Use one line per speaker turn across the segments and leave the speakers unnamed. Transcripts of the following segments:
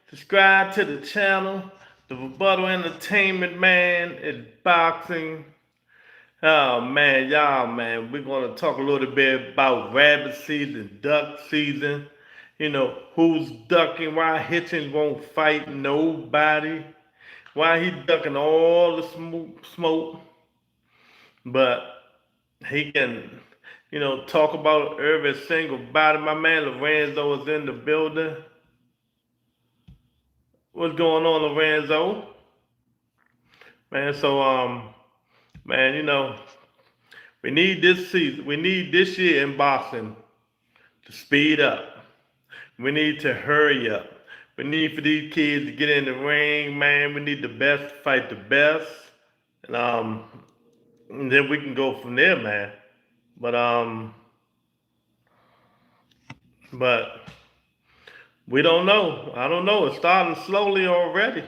Subscribe to the channel. The Rebuttal Entertainment, man, is boxing. Oh man, y'all, man, we're gonna talk a little bit about rabbit season, duck season. You know, who's ducking, why Hitchens won't fight nobody, why he ducking all the smoke, but he can, talk about every single body. My man Lorenzo is in the building. What's going on, Lorenzo? Man, so man, we need this season, we need this year in boxing to speed up. We need to hurry up. We need for these kids to get in the ring, man. We need the best to fight the best. And then we can go from there, man. But but we don't know. I don't know. It's starting slowly already.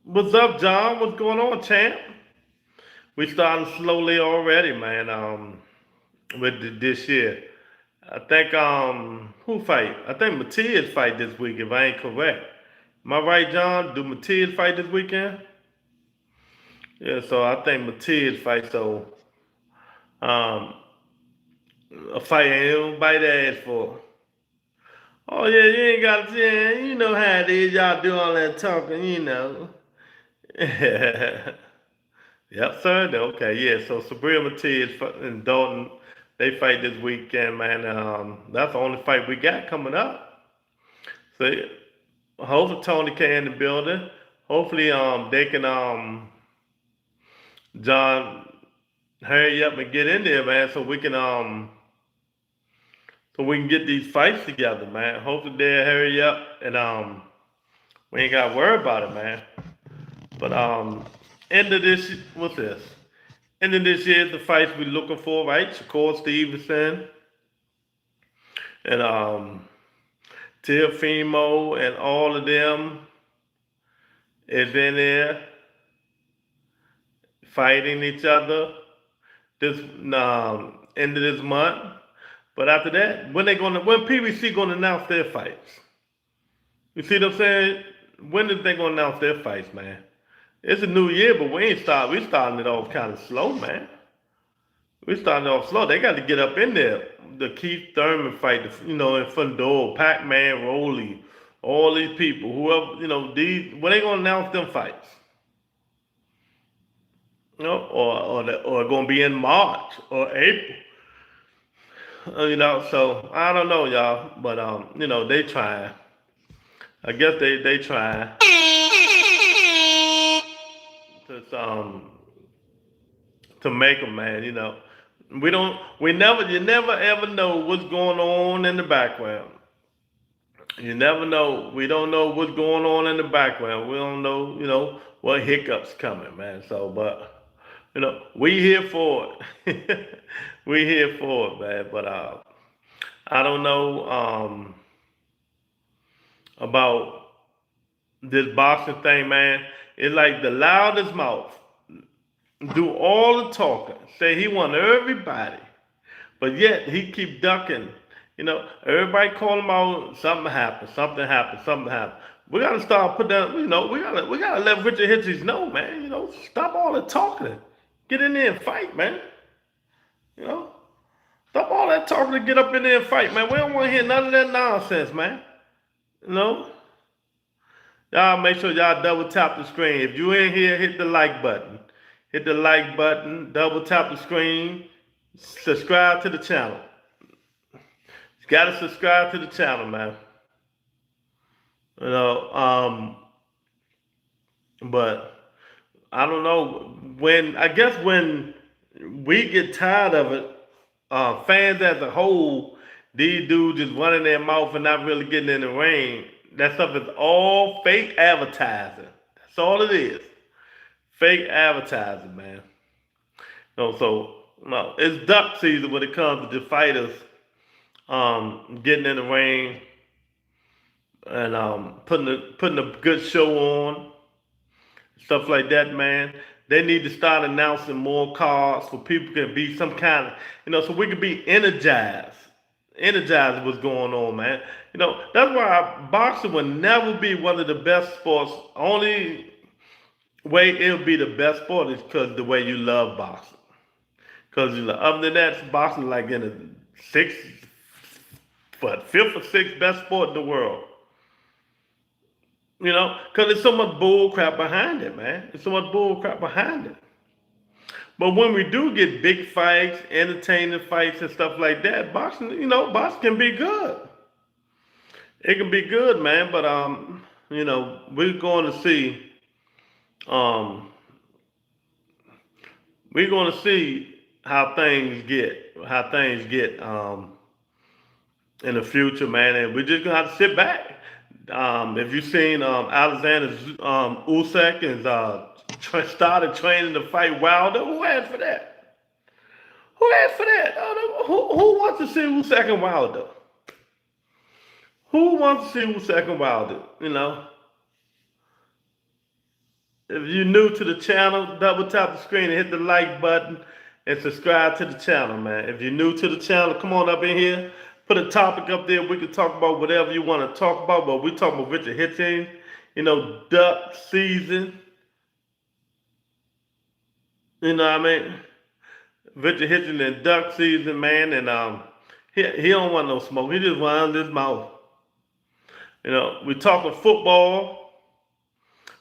What's up, John? What's going on, champ? We starting slowly already, man. With this year, I think who fight? I think Matias fight this week, if I ain't correct. Am I right, John? Do Matias fight this weekend? Yeah, so I think Matias fight. So um, a fight ain't nobody to ask for. Oh yeah, you ain't got to. Yeah, you know how it is. Y'all do all that talking, Yep, sir. Okay, yeah. So Sabrina Matias and Dalton, they fight this weekend, man. That's the only fight we got coming up. So hopefully Tony K in the building. Hopefully they can John hurry up and get in there, man, so we can get these fights together, man. Hopefully they'll hurry up and we ain't gotta worry about it, man. But end of this, what's this? End of this year, the fights we're looking for, right? Shakur Stevenson and Teofimo and all of them is in there fighting each other this end of this month. But after that, when PBC gonna announce their fights? You see what I'm saying? When is they gonna announce their fights, man? It's a new year, but we starting it off kind of slow, man. We starting it off slow. They got to get up in there. The Keith Thurman fight, in Fundor, Pac-Man, Roley, all these people, whoever, when they gonna announce them fights? Or gonna be in March or April. So I don't know, y'all, but they trying. I guess they trying to make them, man. You never ever know what's going on in the background. You never know. We don't know what's going on in the background. We don't know, what hiccups coming, man. So, but we here for it. We here for it, man. But I don't know about this boxing thing, man. It's like the loudest mouth do all the talking, say he won everybody, but yet he keep ducking. Everybody call him out. Something happened. Something happened. Something happened. We gotta start putting down. We gotta let Richard Hitchens know, man. Stop all the talking. Get in there and fight, man. Stop all that talking to get up in there and fight, man. We don't want to hear none of that nonsense, man. Y'all make sure y'all double tap the screen. If you in here, hit the like button. Hit the like button. Double tap the screen. Subscribe to the channel. You gotta subscribe to the channel, man. But I don't know when we get tired of it, fans as a whole, these dudes just running their mouth and not really getting in the ring. That stuff is all fake advertising. That's all it is. Fake advertising, man. It's duck season when it comes to the fighters getting in the ring and putting a good show on, stuff like that, man. They need to start announcing more cards so people can be some kind of, so we can be energized. energize what's going on, man. That's why boxing will never be one of the best sports. Only way it'll be the best sport is because the way you love boxing. Because other than that, boxing like in the sixth, fifth or sixth best sport in the world. Because there's so much bull crap behind it, man. There's so much bull crap behind it. But when we do get big fights, entertaining fights and stuff like that, boxing can be good. It can be good, man. But we're going to see, um, we're going to see how things get, in the future, man. And we're just gonna have to sit back. If you've seen Alexander Usyk is started training to fight Wilder, who asked for that? Who asked for that? Who wants to see Usyk and Wilder? Who wants to see Usyk and Wilder? If you're new to the channel, double tap the screen and hit the like button and subscribe to the channel, man. If you're new to the channel, come on up in here. Put a topic up there. We can talk about whatever you want to talk about. But we talking about Richard Hitchens, duck season. You know what I mean? Richard Hitchens and duck season, man. And he don't want no smoke. He just want his mouth. We talking football.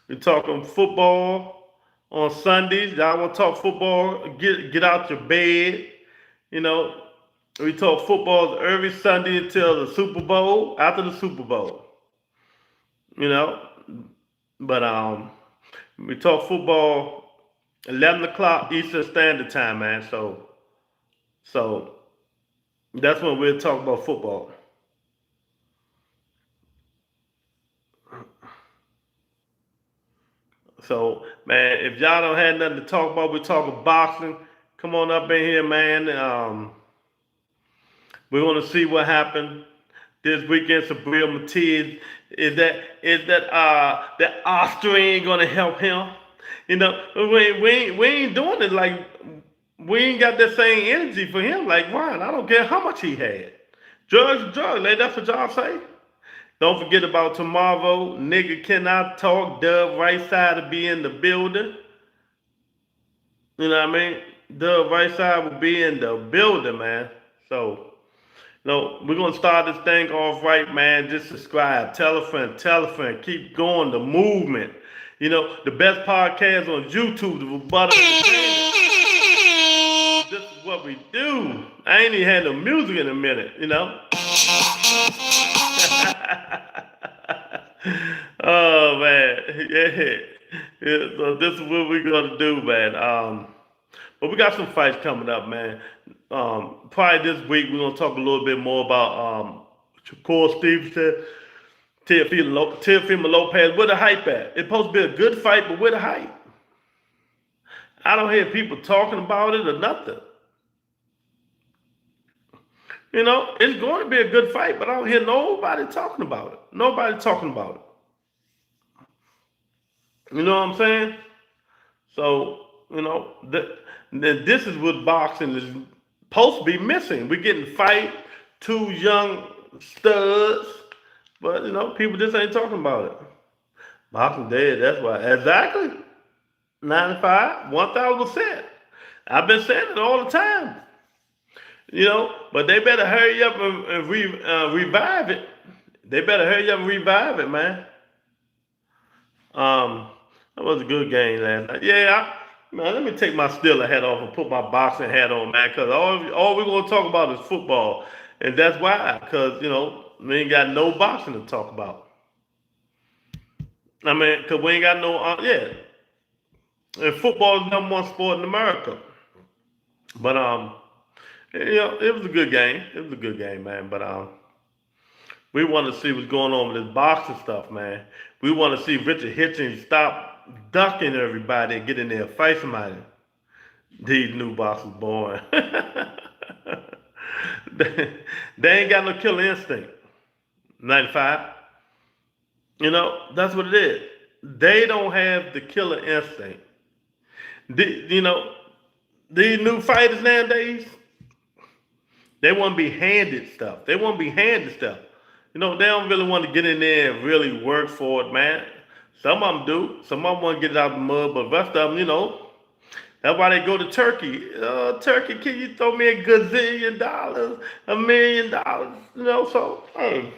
We talking football on Sundays. Y'all want to talk football? Get out your bed. We talk football every Sunday until the Super Bowl, after the Super Bowl. But we talk football 11 o'clock Eastern Standard Time, man. So that's when we'll talk about football. So, man, if y'all don't have nothing to talk about, we're talking boxing. Come on up in here, man. We're gonna see what happened this weekend. Sabrina Matiz, is that Austrian gonna help him? We ain't doing it like we ain't got that same energy for him. Like Ryan, I don't care how much he had. Drugs, like that's what y'all say. Don't forget about tomorrow. Nigga cannot talk. Dub right side to be in the building. You know what I mean? Dub right side will be in the building, man. So. We're going to start this thing off right, man. Just subscribe. Tell a friend. Keep going. The movement. The best podcast on YouTube, the Rebuttal Entertainment. This is what we do. I ain't even had no music in a minute, Oh, man. Yeah. So this is what we're going to do, man. But we got some fights coming up, man. Probably this week we're gonna talk a little bit more about Shakur Stevenson, Teofimo Lopez. Where the hype at? It's supposed to be a good fight, but where the hype? I don't hear people talking about it or nothing. It's going to be a good fight, but I don't hear nobody talking about it. Nobody talking about it. You know what I'm saying? So, this is what boxing is supposed to be missing. We're getting fight, two young studs, but people just ain't talking about it. Boxing dead, that's why. Exactly. 95, 1000%. I've been saying it all the time. But they better hurry up and revive it. They better hurry up and revive it, man. That was a good game last night. Yeah, man, let me take my Steeler hat off and put my boxing hat on, man, because all we're going to talk about is football. And that's why, because, we ain't got no boxing to talk about. I mean, because we ain't got no, And football is the number one sport in America. But, it was a good game. It was a good game, man. But, we want to see what's going on with this boxing stuff, man. We want to see Richard Hitchens stop ducking everybody and get in there and fight somebody. These new boxers born. They ain't got no killer instinct. 95. That's what it is. They don't have the killer instinct. These new fighters nowadays, They want to be handed stuff. They want to be handed stuff. You know, they don't really want to get in there and really work for it, man. Some of them do. Some of them want to get it out of the mud, but the rest of them, you know, that's why they go to Turkey. Turkey, can you throw me a gazillion dollars, $1 million? You know, so, hey.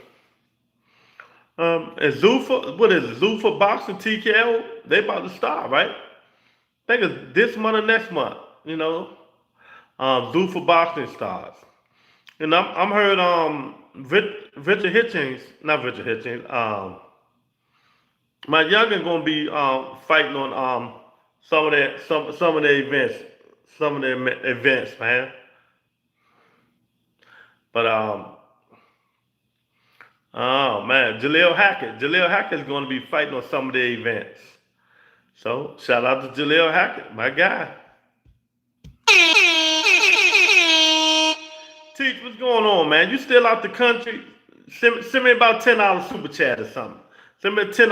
And Zuffa, what is it? Zuffa Boxing TKO, they about to start, right? I think it's this month or next month, you know. Zuffa Boxing starts. And I'm heard Richard Hitchens, not Richard Hitchens, my youngin gonna be fighting on some of the events, man. But oh man, Jaleel Hackett's gonna be fighting on some of the events. So shout out to Jaleel Hackett, my guy. Teach, what's going on, man? You still out the country? Send me about $10 super chat or something. Send me a $10,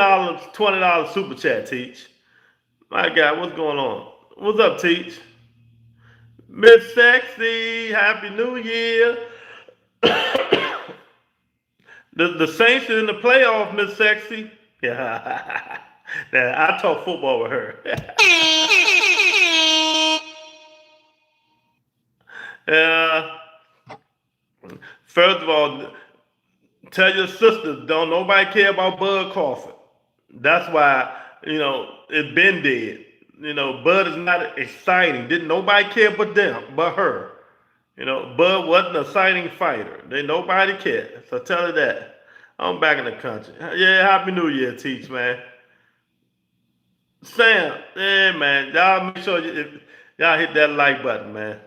$20 super chat, Teach. My guy, what's going on? What's up, Teach? Miss Sexy, Happy New Year. The Saints are in the playoffs, Miss Sexy. Yeah. Now, I talk football with her. First of all, tell your sisters, don't nobody care about Bud Crawford. That's why, you know, it's been dead. You know, Bud is not exciting. Didn't nobody care but them, but her. You know, Bud wasn't an exciting fighter. Nobody cared. So tell her that. I'm back in the country. Yeah, Happy New Year, Teach, man. Sam, yeah, man. Y'all make sure y'all hit that like button, man.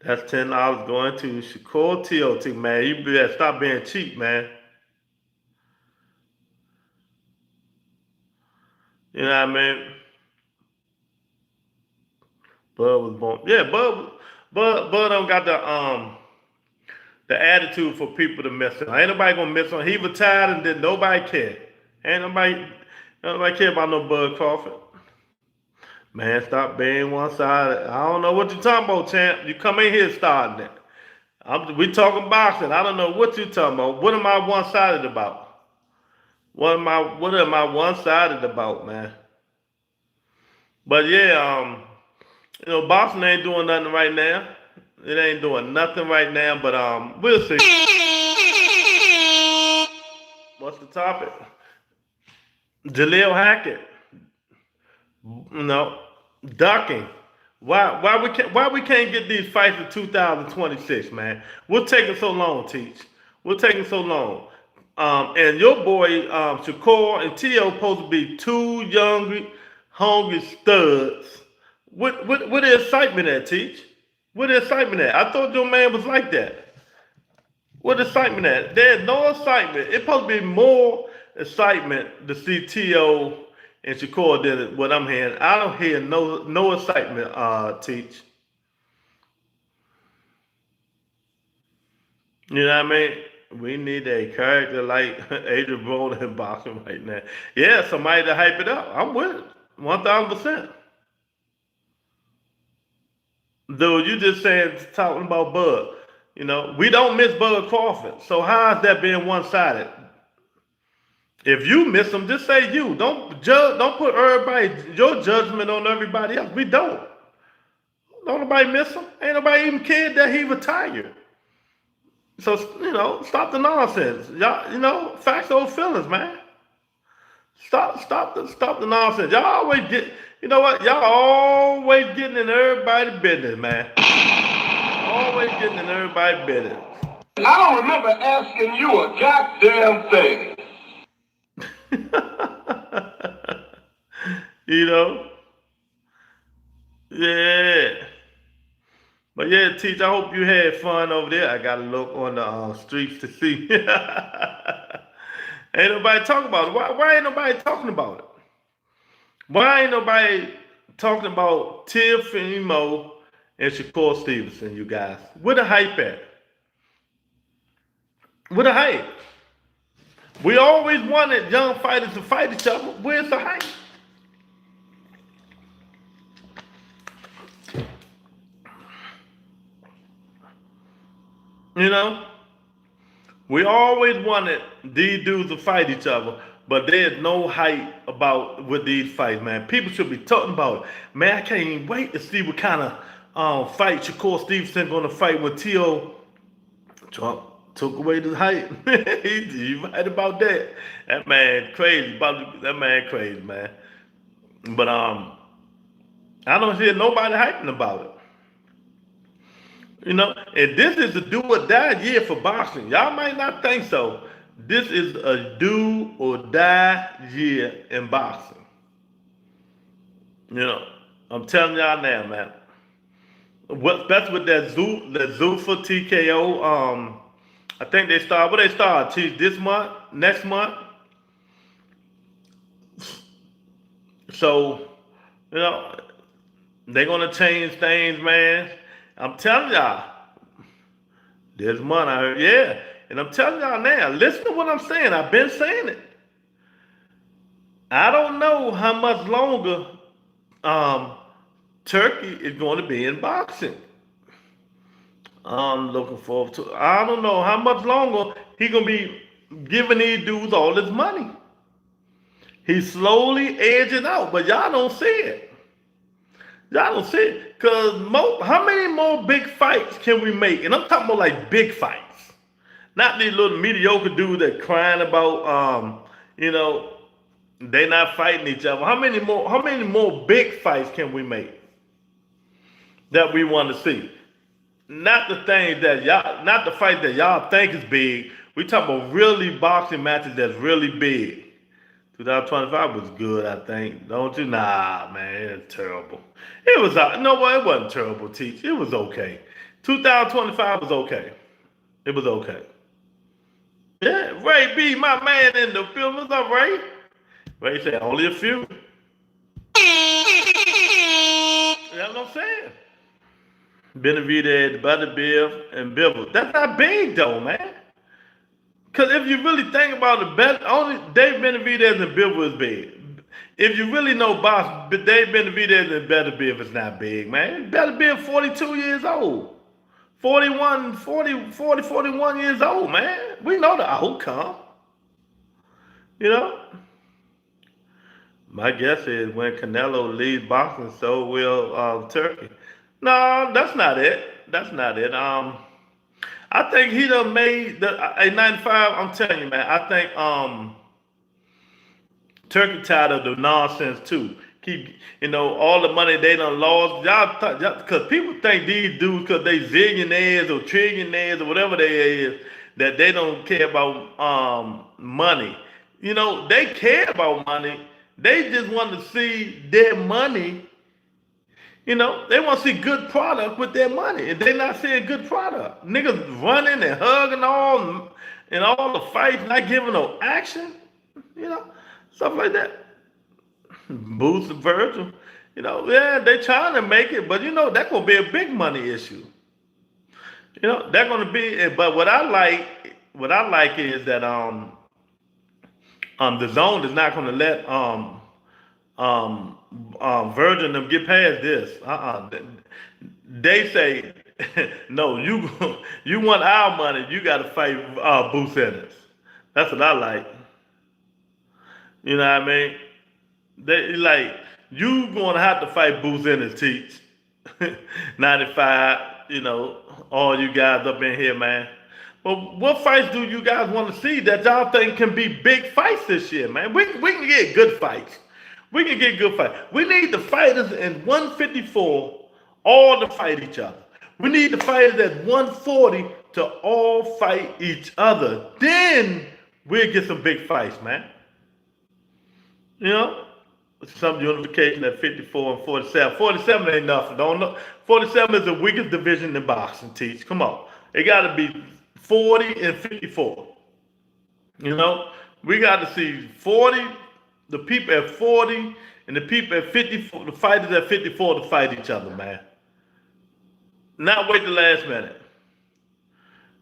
That's $10 going to Shakur TOT, man. You better stop being cheap, man. You know what I mean? Bud was born. Yeah, Bud don't got the attitude for people to miss him. Ain't nobody gonna miss him. He retired and then nobody care. Ain't nobody care about no Bud Crawford. Man, stop being one-sided. I don't know what you talking about, champ. You come in here starting it. We talking boxing. I don't know what you talking about. What am I one-sided about? What am I one-sided about, man? But yeah, you know, boxing ain't doing nothing right now. It ain't doing nothing right now, but we'll see. What's the topic? Jaleel Hackett. You know, ducking. Why we can't get these fights in 2026, man? What's taking so long, Teach? What's taking so long? And your boy Shakur and T.O. supposed to be two young, hungry studs. What the excitement at, Teach? What the excitement at? I thought your man was like that. What excitement at? There's no excitement. It's supposed to be more excitement to see T.O. and Shakur than what I'm hearing. I don't hear no excitement, Teach. You know what I mean? We need a character like Adrian Broner in boxing right now. Yeah, somebody to hype it up. I'm with it. 1,000%. Dude, you just saying, talking about Bud. You know, we don't miss Bud Crawford. So how is that being one-sided? If you miss him, just say you. Don't put your judgment on everybody else. We don't. Don't nobody miss him. Ain't nobody even cared that he retired. So, you know, stop the nonsense. Y'all, you know, facts over feelings, man. Stop the nonsense. Y'all always get, you know what? Y'all always getting in everybody's business, man. Always getting in everybody's business.
I don't remember asking you a goddamn thing.
You know? Yeah. But yeah, Teach, I hope you had fun over there. I got to look on the streets to see. Ain't nobody talking about it. Why ain't nobody talking about it? Why ain't nobody talking about Tiff and Emo and Shakur Stevenson, you guys? Where the hype at? Where the hype? We always wanted young fighters to fight each other. Where's the hype? You know, we always wanted these dudes to fight each other, but there's no hype about with these fights, man. People should be talking about it. Man, I can't even wait to see what kind of fight Shakur Stevenson going to fight with T.O. Trump took away the hype. He right about that. That man crazy. That man crazy, man. But I don't hear nobody hyping about it. You know, and this is a do or die year for boxing. Y'all might not think so. This is a do or die year in boxing. You know, I'm telling y'all now, man. That's with that Zuffa TKO. I think they start. What they start? This month, next month. So, you know, they're gonna change things, man. I'm telling y'all, this month I heard, yeah. And I'm telling y'all now, listen to what I'm saying. I've been saying it. I don't know how much longer Turkey is going to be in boxing. I'm looking forward to. I don't know how much longer he gonna be giving these dudes all this money. He's slowly edging out, but y'all don't see it. Y'all don't see it. Cause how many more big fights can we make? And I'm talking about like big fights, not these little mediocre dudes that crying about you know, they not fighting each other. How many more big fights can we make that we want to see? Not the things that y'all, not the fight that y'all think is big. We talk about really boxing matches that's really big. 2025 was good, I think. Don't you? Nah, man, it's terrible. It was, no, well, it wasn't terrible, Teach. It was okay. 2025 was okay. It was okay. Yeah, Ray B, my man in the film. What's up, Ray? Ray said, only a few. That's what I'm saying. Benavidez, Butterbeer, and Bivol. That's not big though, man. Because if you really think about it, only Dave Benavidez and Bivol is big. If you really know box, Dave Benavidez and Butterbeer is not big, man. Butterbeer 42 years old. 41 years old, man. We know the outcome. You know? My guess is when Canelo leaves boxing, so will Turkey. No, that's not it. That's not it. I think he done made a 95. I'm telling you, man. I think Turkey tired of the nonsense too. Keep, you know, all the money they done lost. Y'all, because people think these dudes, because they zillionaires or trillionaires or whatever they is, that they don't care about money. You know, they care about money. They just want to see their money. You know, they want to see good product with their money, and they not seeing good product. Niggas running and hugging all the fights, not giving no action. You know, stuff like that. Boots and Virgil. You know, yeah, they trying to make it, but you know that's gonna be a big money issue. You know, they're gonna be. But what I like is that the zone is not gonna let Virgin them get past this. They say, no, you want our money, you got to fight Boots Ennis. That's what I like. You know what I mean? They like you going to have to fight Boots Ennis, Teach. 95. You know, all you guys up in here, man. But what fights do you guys want to see that y'all think can be big fights this year, man? We can get good fights. We can get good fights. We need the fighters in 154 all to fight each other. We need the fighters at 140 to all fight each other. Then we'll get some big fights, man. You know? Some unification at 54 and 47. 47 ain't nothing. Don't know. 47 is the weakest division in boxing, Teach. Come on. It got to be 40 and 54. You know? We got to see 40, the people at 40, and the people at 54, the fighters at 54 to fight each other, man. Not wait the last minute.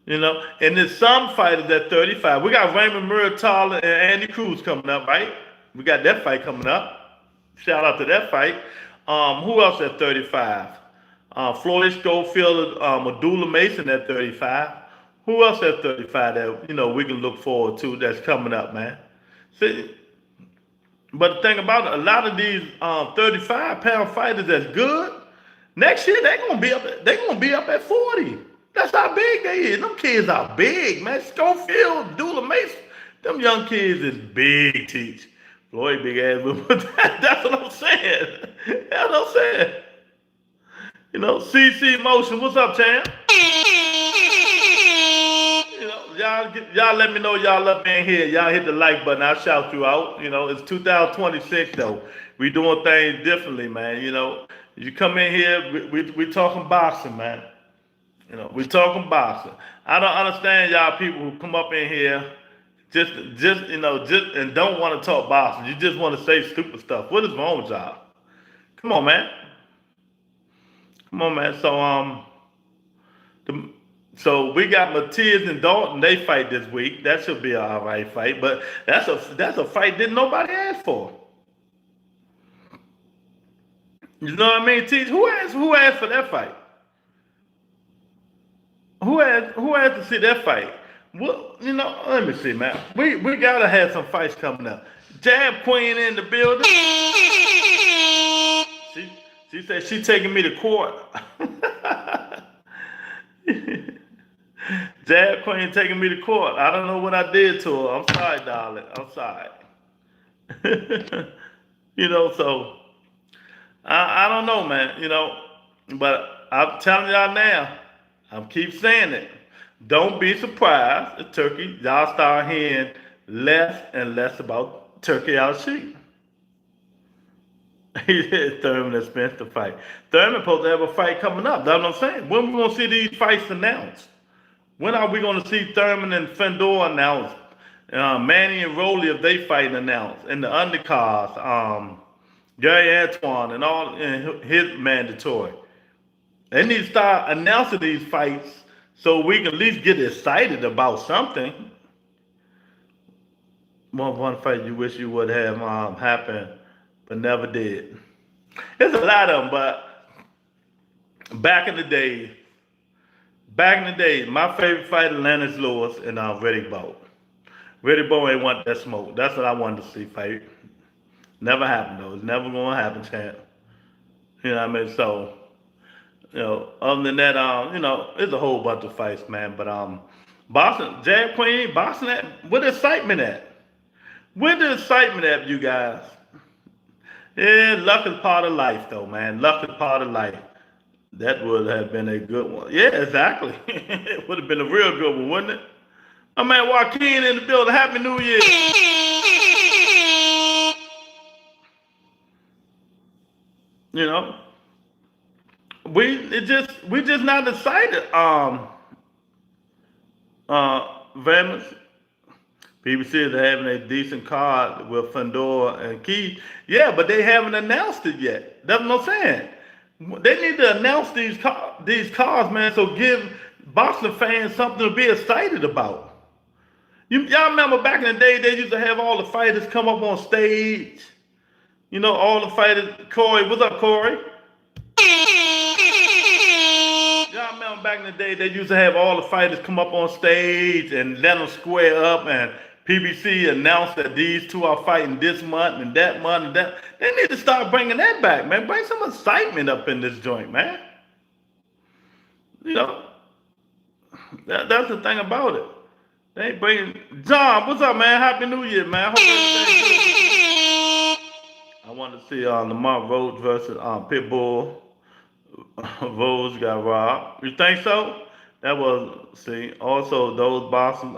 You know? And there's some fighters at 35. We got Raymond Murtaugh and Andy Cruz coming up, right? We got that fight coming up. Shout out to that fight. Who else at 35? Floyd Schofield, Medulla Mason at 35. Who else at 35 that we can look forward to that's coming up, man? See, but the thing about it, a lot of these 35-pound fighters that's good, next year they're gonna be up at 40. That's how big they is. Them kids are big, man. Schofield, Dula Mason, them young kids is big, teach. Floyd big ass, but that's what I'm saying. That's what I'm saying. CC Motion, what's up, champ? Y'all let me know y'all up in here. Y'all hit the like button. I'll shout you out. It's 2026 though. We doing things differently, man. You come in here, we talking boxing, man. We talking boxing. I don't understand y'all people who come up in here just and don't want to talk boxing. You just want to say stupid stuff. What is wrong with y'all? Come on, man. Come on, man. So we got Matias and Dalton. They fight this week. That should be an all right fight. But that's a fight that nobody asked for. You know what I mean? Teach. Who asked for that fight? Who asked to see that fight? Well, let me see, man. We gotta have some fights coming up. Jab Queen in the building. She said she taking me to court. Jab Queen taking me to court. I don't know what I did to her. I'm sorry, darling. I'm sorry. So I don't know, man. But I'm telling y'all now. I keep saying it. Don't be surprised if Turkey, y'all start hearing less and less about Turkey out sheep. He said Thurman and Spence to fight. Thurman supposed to have a fight coming up. That's what I'm saying. When we gonna see these fights announced? When are we gonna see Thurman and Fedor announced? Manny and Rowley, if they fight announced, and the undercards, Gary Antoine and his mandatory. They need to start announcing these fights so we can at least get excited about something. One fight you wish you would have happened, but never did. There's a lot of them, but back in the day, my favorite fighter, Lennox Lewis and Reddy Bowe. Reddy Bowe ain't want that smoke. That's what I wanted to see fight. Never happened though. It's never gonna happen, champ. You know what I mean? So, other than that, there's a whole bunch of fights, man. But boxing, Jab Queen, boxing where the excitement at? Where the excitement at, you guys? Yeah, luck is part of life, though, man. Luck is part of life. That would have been a good one. Yeah, exactly. It would have been a real good one, wouldn't it? My man Joaquin in the building. Happy New Year. We just not excited. Venice. BBC is having a decent card with Fedor and Keith. Yeah, but they haven't announced it yet. That's what I'm saying. They need to announce these cards, man, so give boxing fans something to be excited about. Y'all remember back in the day, they used to have all the fighters come up on stage. All the fighters. Corey, what's up, Corey? Y'all remember back in the day, they used to have all the fighters come up on stage and let them square up, and PBC announced that these two are fighting this month and that month and that. They need to start bringing that back, man. Bring some excitement up in this joint, man. That's the thing about it. They ain't bringing. John, what's up, man? Happy New Year, man. Hope everything's good. I want to see Lamar Rhodes versus Pitbull. Rhodes got robbed. You think so? That was, see, also those boxers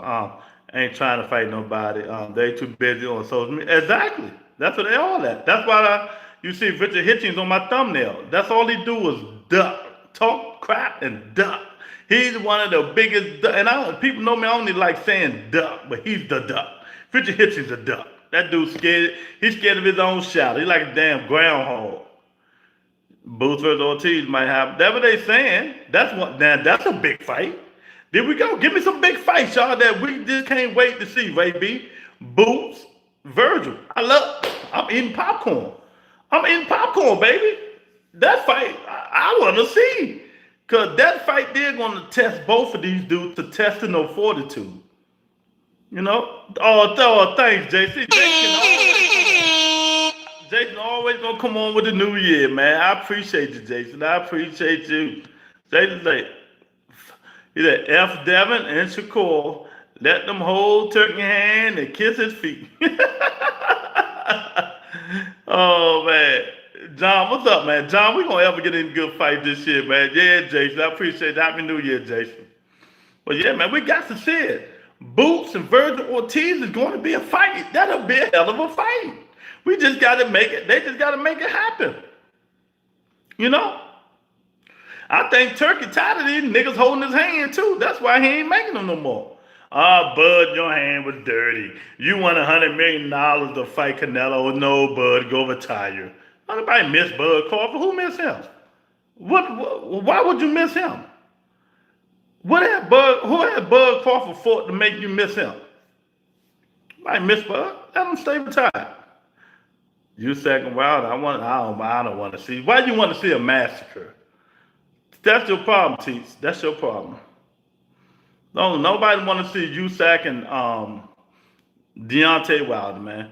ain't trying to fight nobody. They too busy on social media. Exactly. That's what they all at. That's why you see Richard Hitchens on my thumbnail. That's all he do is duck. Talk crap and duck. He's one of the biggest, and people know me, I only like saying duck, but he's the duck. Richard Hitchens a duck. That dude's scared. He's scared of his own shadow. He's like a damn groundhog. Booth versus Ortiz might have. That's what they saying. That's a big fight. There we go. Give me some big fights, y'all, that we just can't wait to see, Ray B. Boots, Virgil. I'm eating popcorn. I'm eating popcorn, baby. That fight, I want to see. Because that fight they're going to test both of these dudes to testing their fortitude. You know? Oh, thanks, JC. Jason always gonna come on with the new year, man. I appreciate you, Jason. I appreciate you. Jason say, he said, F Devin and Shakur, let them hold turkey hand and kiss his feet. Oh man. John, what's up, man? John, we gonna ever get in a good fight this year, man. Yeah, Jason. I appreciate it. Happy New Year, Jason. But yeah, man, we got to see it. Boots and Virgil Ortiz is going to be a fight. That'll be a hell of a fight. We just got to make it. They just got to make it happen. You know? I think Turkey tired of these niggas holding his hand too. That's why he ain't making them no more. Ah, Bud, your hand was dirty. You won $100 million to fight Canelo. No, Bud, go retire. Nobody miss Bud Crawford. Who miss him? Why would you miss him? Who had Bud Crawford fought to make you miss him? I miss Bud. Let him stay retired. You second wild. I don't want to see. Why do you want to see a massacre? That's your problem, Teets. That's your problem. No, nobody want to see Usyk and Deontay Wilder, man.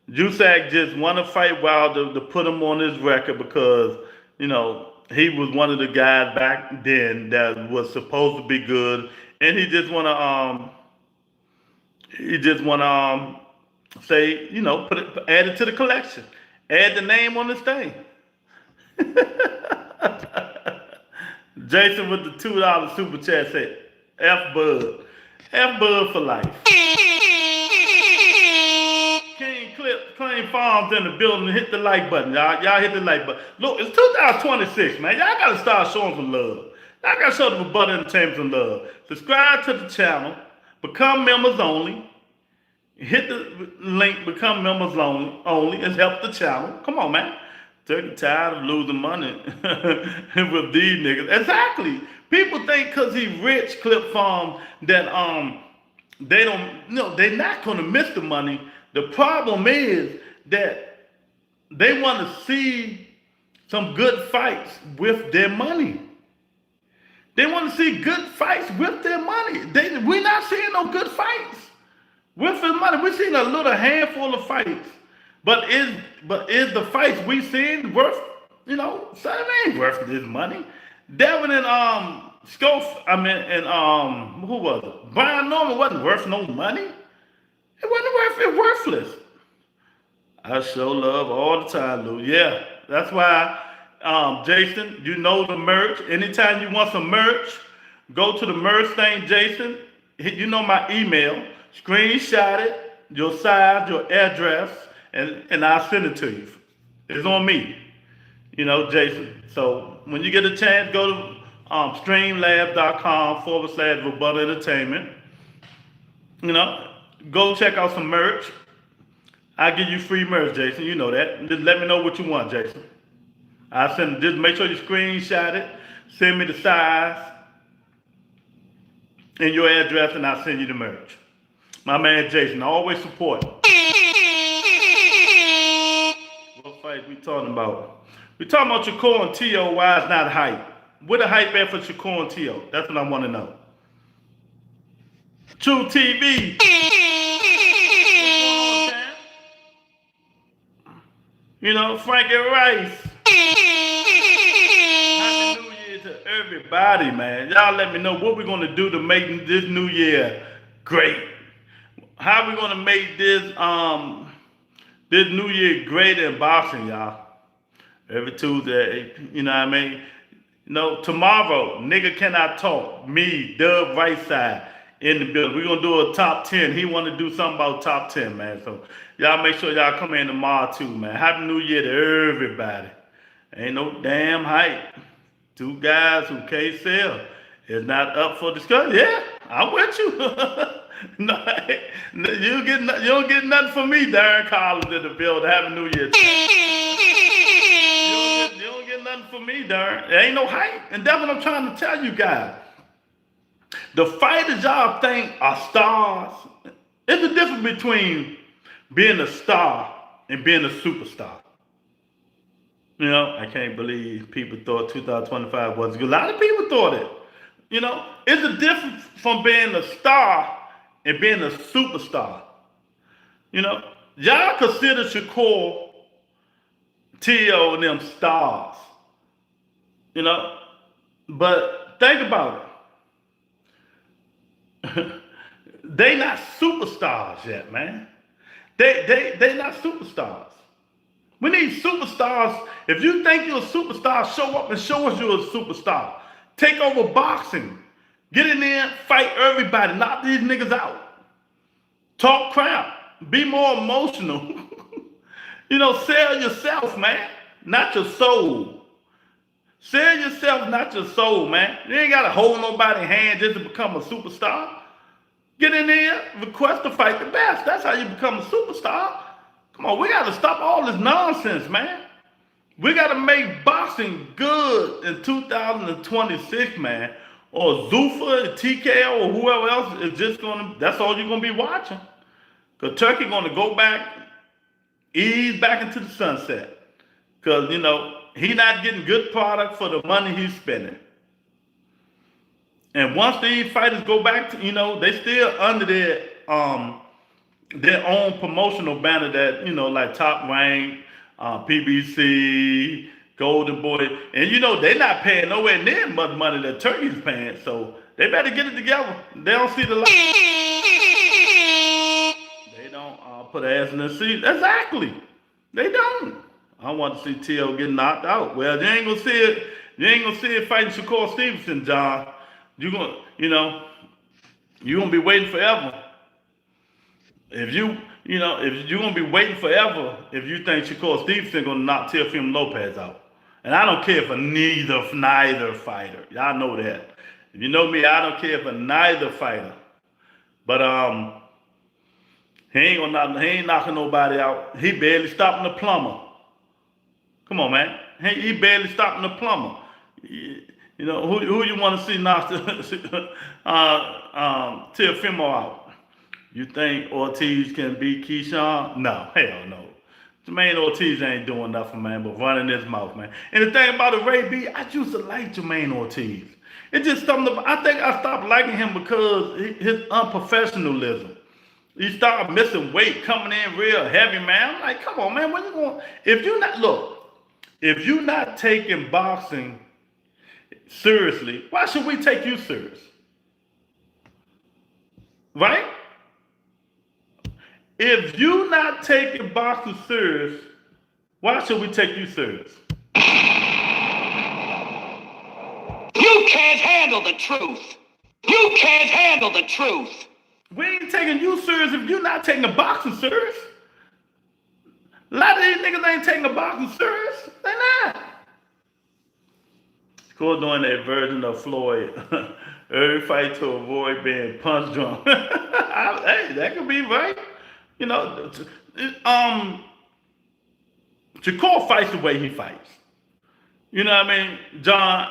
Usyk just want to fight Wilder to put him on his record because, you know, he was one of the guys back then that was supposed to be good, and he just want to say, you know, add it to the collection, add the name on this thing. Jason with the $2 super chat said, F Bud for life. Claim Farms in the building. Hit the like button, y'all. Y'all hit the like button. Look, it's 2026, man. Y'all gotta start showing some love. Y'all gotta show the Rebuttal Entertainment some love. Subscribe to the channel. Become members only. Hit the link. Become members only and help the channel. Come on, man. Turkey tired of losing money with these niggas. Exactly. People think because he rich, Clip Farm, that they don't. No, they're not gonna miss the money. The problem is that they want to see some good fights with their money. They want to see good fights with their money. We're not seeing no good fights with their money. We're seeing a little handful of fights. But is the fights we seeing worth, you know, something ain't worth this money. Devin and who was it? Brian Norman wasn't worth no money. It wasn't worth it, worthless. I show love all the time, Lou. Yeah, that's why, Jason, you know the merch. Anytime you want some merch, go to the merch thing, Jason. You know my email. Screenshot it, your size, your address, and I'll send it to you. It's on me. You know, Jason. So when you get a chance, go to streamlabs.com/Rebuttal Entertainment. You know, go check out some merch. I'll give you free merch, Jason. You know that. Just let me know what you want, Jason. I'll send. Just make sure you screenshot it. Send me the size and your address, and I'll send you the merch. My man Jason, always support. What fight we talking about? We talking about Shakur and T.O. Why it's not hype? What the hype at for Shakur and T.O.? That's what I want to know. True TV. You know, Frankie Rice. Happy New Year to everybody, man. Y'all let me know what we're going to do to make this new year great. How we going to make this new year great in boxing, y'all? Every Tuesday, you know what I mean? You know, tomorrow, Nigga Cannot Talk. Me, Dub Right Side. In the building. We're going to do a top 10. He want to do something about top 10, man. So y'all make sure y'all come in tomorrow too, man. Happy New Year to everybody. Ain't no damn hype. Two guys who can't sell. It's not up for discussion. Yeah, I'm with you. No, you don't get nothing from me, Darren Collins in the building. Happy New Year. You don't get nothing from me, Darren. There ain't no hype. And that's what I'm trying to tell you guys. The fighters y'all think are stars, it's the difference between being a star and being a superstar. You You know, I can't believe people thought 2025 was good. A lot of people thought it. You know, it's a difference from being a star and being a superstar. You know, y'all consider Shakur, T.O. and them stars. You know, but think about it. They not superstars yet, man. They not superstars. We need superstars. If you think you're a superstar, show up and show us you're a superstar. Take over boxing. Get in there, fight everybody, knock these niggas out. Talk crap. Be more emotional. You know, sell yourself, man, not your soul. Sell yourself, not your soul, man. You ain't gotta hold nobody's hand just to become a superstar. Get in there, request to fight the best. That's how you become a superstar. Come on, we gotta stop all this nonsense, man. We gotta make boxing good in 2026, man. Or Zuffa, TKO, or whoever else is just gonna, that's all you're gonna be watching. Because Turkey gonna go back, ease back into the sunset. Because, you know, he not getting good product for the money he's spending. And once these fighters go back to, you know, they still under their own promotional banner that, you know, like Top Rank, PBC, Golden Boy. And, you know, they're not paying nowhere near much money that Turkey's paying. So they better get it together. They don't see the light. They don't put ass in the seat. Exactly. They don't. I want to see T.O. get knocked out. Well, you ain't gonna see it. You ain't gonna see it fighting Shakur Stevenson, John. You're gonna be waiting forever. If you're gonna be waiting forever if you think Shakur Stevenson gonna knock Teofimo Lopez out. And I don't care for neither fighter. Y'all know that. If you know me, I don't care for neither fighter. But he ain't knocking nobody out. He barely stopping the plumber. Come on, man. He barely stopping the plumber. You know, who you want to see knock Teofimo out? You think Ortiz can beat Keyshawn? No, hell no. Jermaine Ortiz ain't doing nothing, man, but running his mouth, man. And the thing about it, Ray B, I used to like Jermaine Ortiz. It's just something, I think I stopped liking him because his unprofessionalism. He started missing weight, coming in real heavy, man. I'm like, come on, man, when you going? If you're not taking boxing seriously, why should we take you serious? Right? If you're not taking boxing serious, why should we take you serious?
You can't handle the truth. You can't handle the truth.
We ain't taking you serious if you're not taking the boxing serious. A lot of these niggas ain't taking the boxing serious. They not. Cool doing that version of Floyd. Every fight to avoid being punch drunk. Hey, that could be right. You know, Shakur fights the way he fights. You know what I mean? John,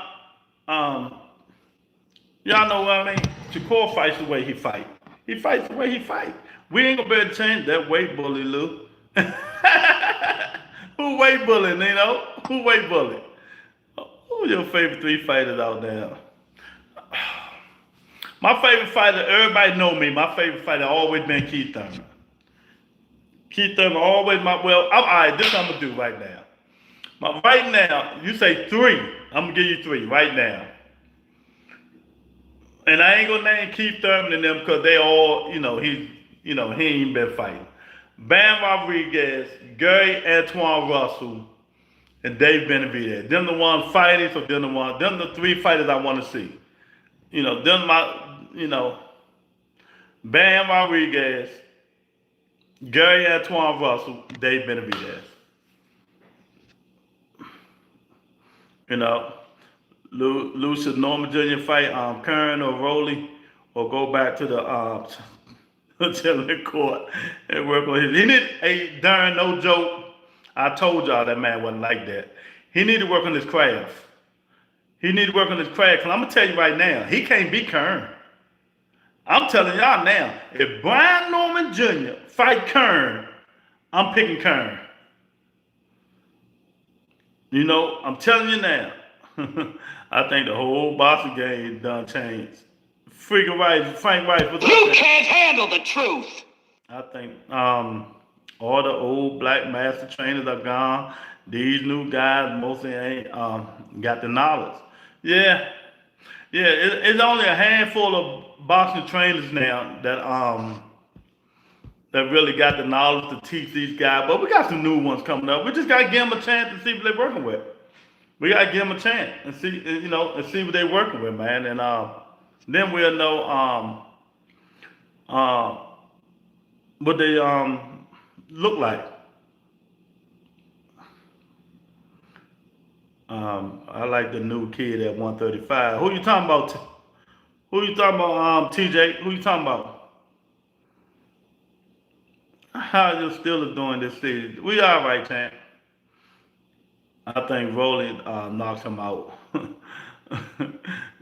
y'all know what I mean? Shakur fights the way he fights. He fights the way he fights. We ain't gonna be able to change that weight bully, Lou. Who weight bullying, you know? Who weight bullying? Who your favorite three fighters out there? My favorite fighter, everybody know me. My favorite fighter always been Keith Thurman. Keith Thurman always all right, this I'm gonna do right now. Right now, you say three. I'm gonna give you three right now. And I ain't gonna name Keith Thurman and them because they all, he ain't been fighting. Bam Rodriguez, Gary Antoine Russell, and Dave Benavidez. Them the ones fighting, so them the three fighters I want to see. Bam Rodriguez, Gary Antoine Russell, Dave Benavidez. Lucius Norman Jr. fight Kern or Rowley, or go back to the chilling court and work on his. He need darn no joke. I told y'all that man wasn't like that. He need to work on his craft. He need to work on his craft. Cause I'm gonna tell you right now, he can't beat Kern. I'm telling y'all now, if Brian Norman Jr. fight Kern, I'm picking Kern. You know, I'm telling you now. I think the whole boxing game done changed. Freaking right, Frank Rice, what's up,
You
man?
can't handle the truth.
I think all the old black master trainers are gone. These new guys mostly ain't got the knowledge. Yeah, yeah. It's only a handful of boxing trainers now that really got the knowledge to teach these guys. But we got some new ones coming up. We just gotta give them a chance to see what they're working with. We gotta give them a chance and see, and see what they're working with, man. And then we'll know uh, what they look like. I like the new kid at 135. Who you talking about? Who you talking about? TJ. Who you talking about? How you still doing this season? We all right, champ. I think Rolling knocks him out.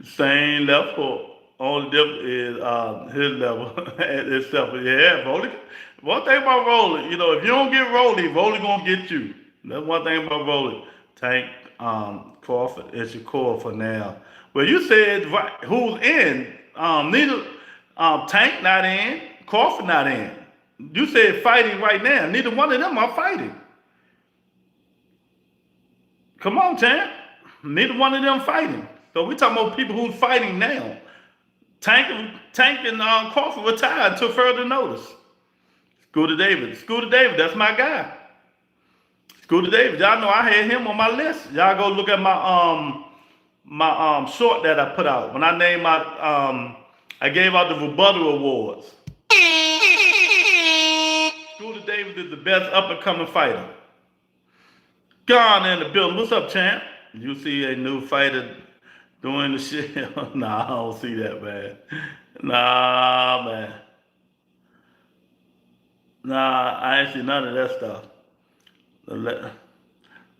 Same left hook. Only difference is his level at itself. Yeah, Rolling. One thing about Rolling, if you don't get Rolling, Rolling gonna get you. That's one thing about Rolling. Tank, Crawford, is your core for now. Well, you said right, who's in? Neither Tank not in, Crawford not in. You said fighting right now. Neither one of them are fighting. Come on, champ. Neither one of them fighting. So we talking about people who's fighting now. Tank and Crawford retired until further notice. Scooter Davis, that's my guy. Scooter Davis, y'all know I had him on my list. Y'all go look at my short that I put out when I named I gave out the rebuttal awards. Scooter Davis is the best up and coming fighter. Gone in the building. What's up, champ? You see a new fighter doing the shit? Nah, I don't see that, man. Nah, man. Nah, I ain't see none of that stuff. The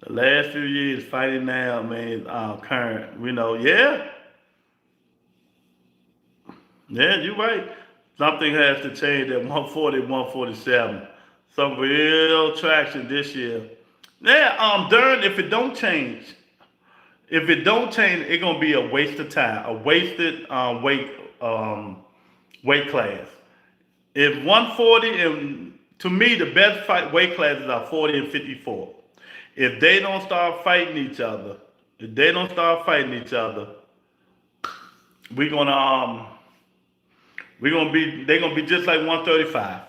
last few years fighting now, man, current, yeah. Yeah, you're right. Something has to change at 140, 147. Some real traction this year. Yeah, Darren, if it don't change, it's gonna be a waste of time, a wasted weight class. If 140 and to me the best weight classes are 40 and 54. If they don't start fighting each other, they're gonna be just like 135.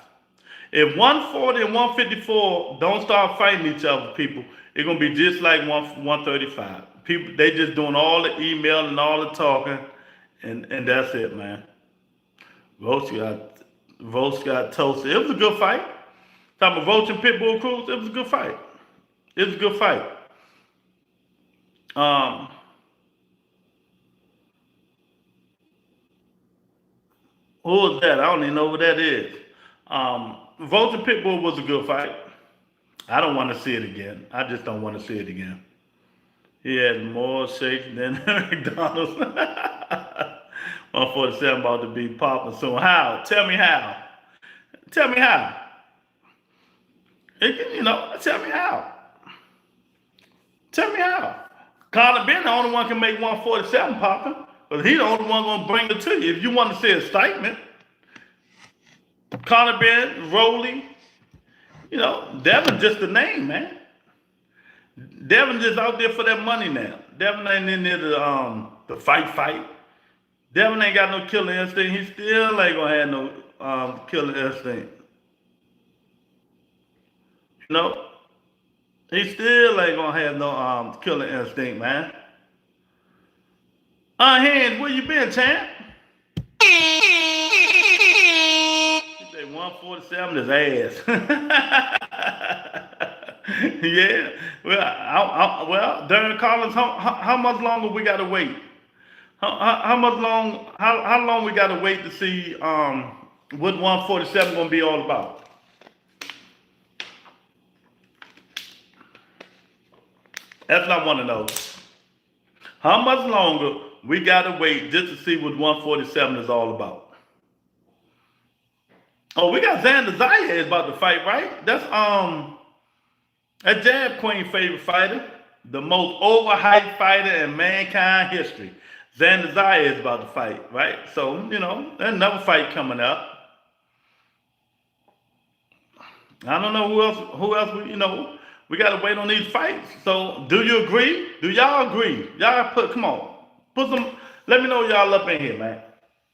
If 140 and 154 don't start fighting each other, people, it's gonna be just like 135. People, they just doing all the email and all the talking, and that's it, man. Votes got toasted. It was a good fight. Talking about Votes and Pitbull Cruz, it was a good fight. It was a good fight. Who was that? I don't even know who that is. Votes and Pitbull was a good fight. I don't want to see it again. I just don't want to see it again. He had more shakes than McDonald's. 147 about to be popping soon. How? Tell me how. Tell me how. Tell me how. Tell me how. Conor Ben the only one can make 147 popping. But he the only one gonna bring it to you. If you want to see excitement, Conor Ben, Rolly, Devin just a name, man. Devin just out there for that money now. Devin ain't in there to fight. Devin ain't got no killer instinct. He still ain't gonna have no killer instinct. He still ain't gonna have no killer instinct, man. Hands, where you been, champ? He said 147 is ass. Yeah. Well, Darren Collins, how much longer we gotta wait? How long we gotta wait to see what 147 gonna be all about? That's what I want to know. How much longer we gotta wait just to see what 147 is all about? Oh, we got Xander Zayas about to fight, right? That's that Jab Queen favorite fighter. the most overhyped fighter in mankind history. Xander Zaya is about to fight, right? So, there's another fight coming up. I don't know who else we gotta wait on these fights. So do you agree? Do y'all agree? Y'all come on. Let me know y'all up in here, man.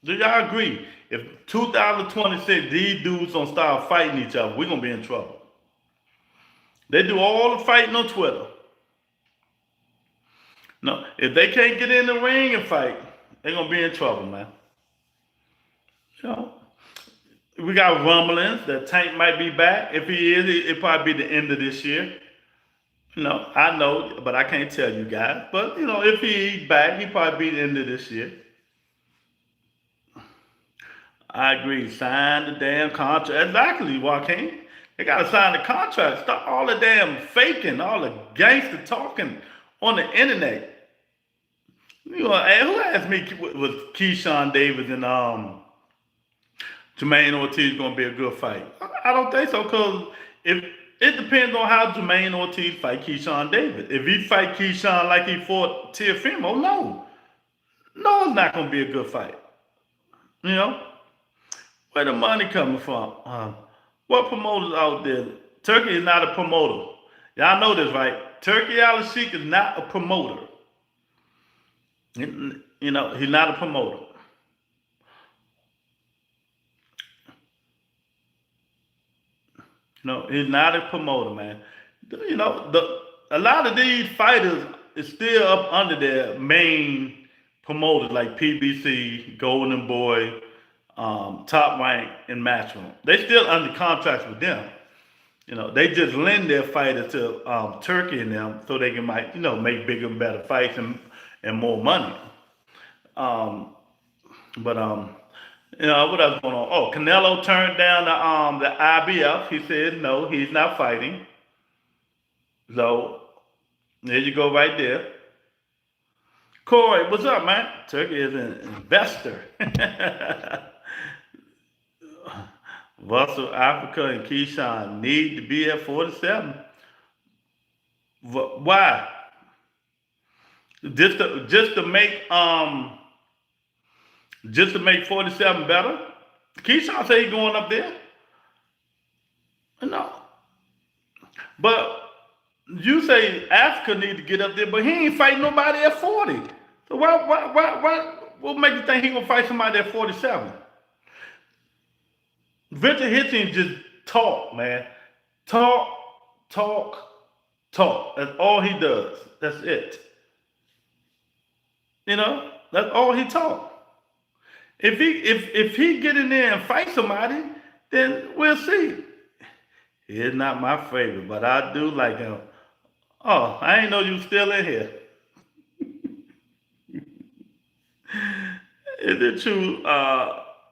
Do y'all agree? If 2026 these dudes don't start fighting each other, we're gonna be in trouble. They do all the fighting on Twitter. No, if they can't get in the ring and fight, they're gonna be in trouble, man. We got rumblings that Tank might be back. If he is, it'll probably be the end of this year. I know, but I can't tell you guys. But if he's back, he'll probably be the end of this year. I agree. Sign the damn contract. Exactly, Joaquin. They gotta sign the contract. Stop all the damn faking, all the gangster talking on the internet. Who asked me was Keyshawn Davis and Jermaine Ortiz going to be a good fight? I don't think so, because if it depends on how Jermaine Ortiz fight Keyshawn Davis. If he fight Keyshawn like he fought Teofimo, no, it's not going to be a good fight. Where the money coming from? What promoters out there? Turkey is not a promoter. Y'all know this, right? Turkey Al-Sheikh is not a promoter. He's not a promoter. He's not a promoter, man. A lot of these fighters is still up under their main promoters like PBC, Golden Boy, Top Rank, and Matchroom. They still under contracts with them. They just lend their fighters to Turkey and them so they can make bigger and better fights and more money. What else going on? Oh, Canelo turned down the IBF. He said no, he's not fighting. So there you go, right there. Corey, what's up, man? Turkey is an investor. Russell, Africa, and Keyshawn need to be at 47. Why? Just to make 47 better? Keyshawn say he's going up there. No. But you say Africa need to get up there, but he ain't fighting nobody at 40. So what make you think he gonna fight somebody at 47? Victor Hitchens just talk, man. Talk. That's all he does. That's it. That's all he talk. If he get in there and fight somebody, then we'll see. He's not my favorite, but I do like him. Oh, I ain't know you still in here. Is it true?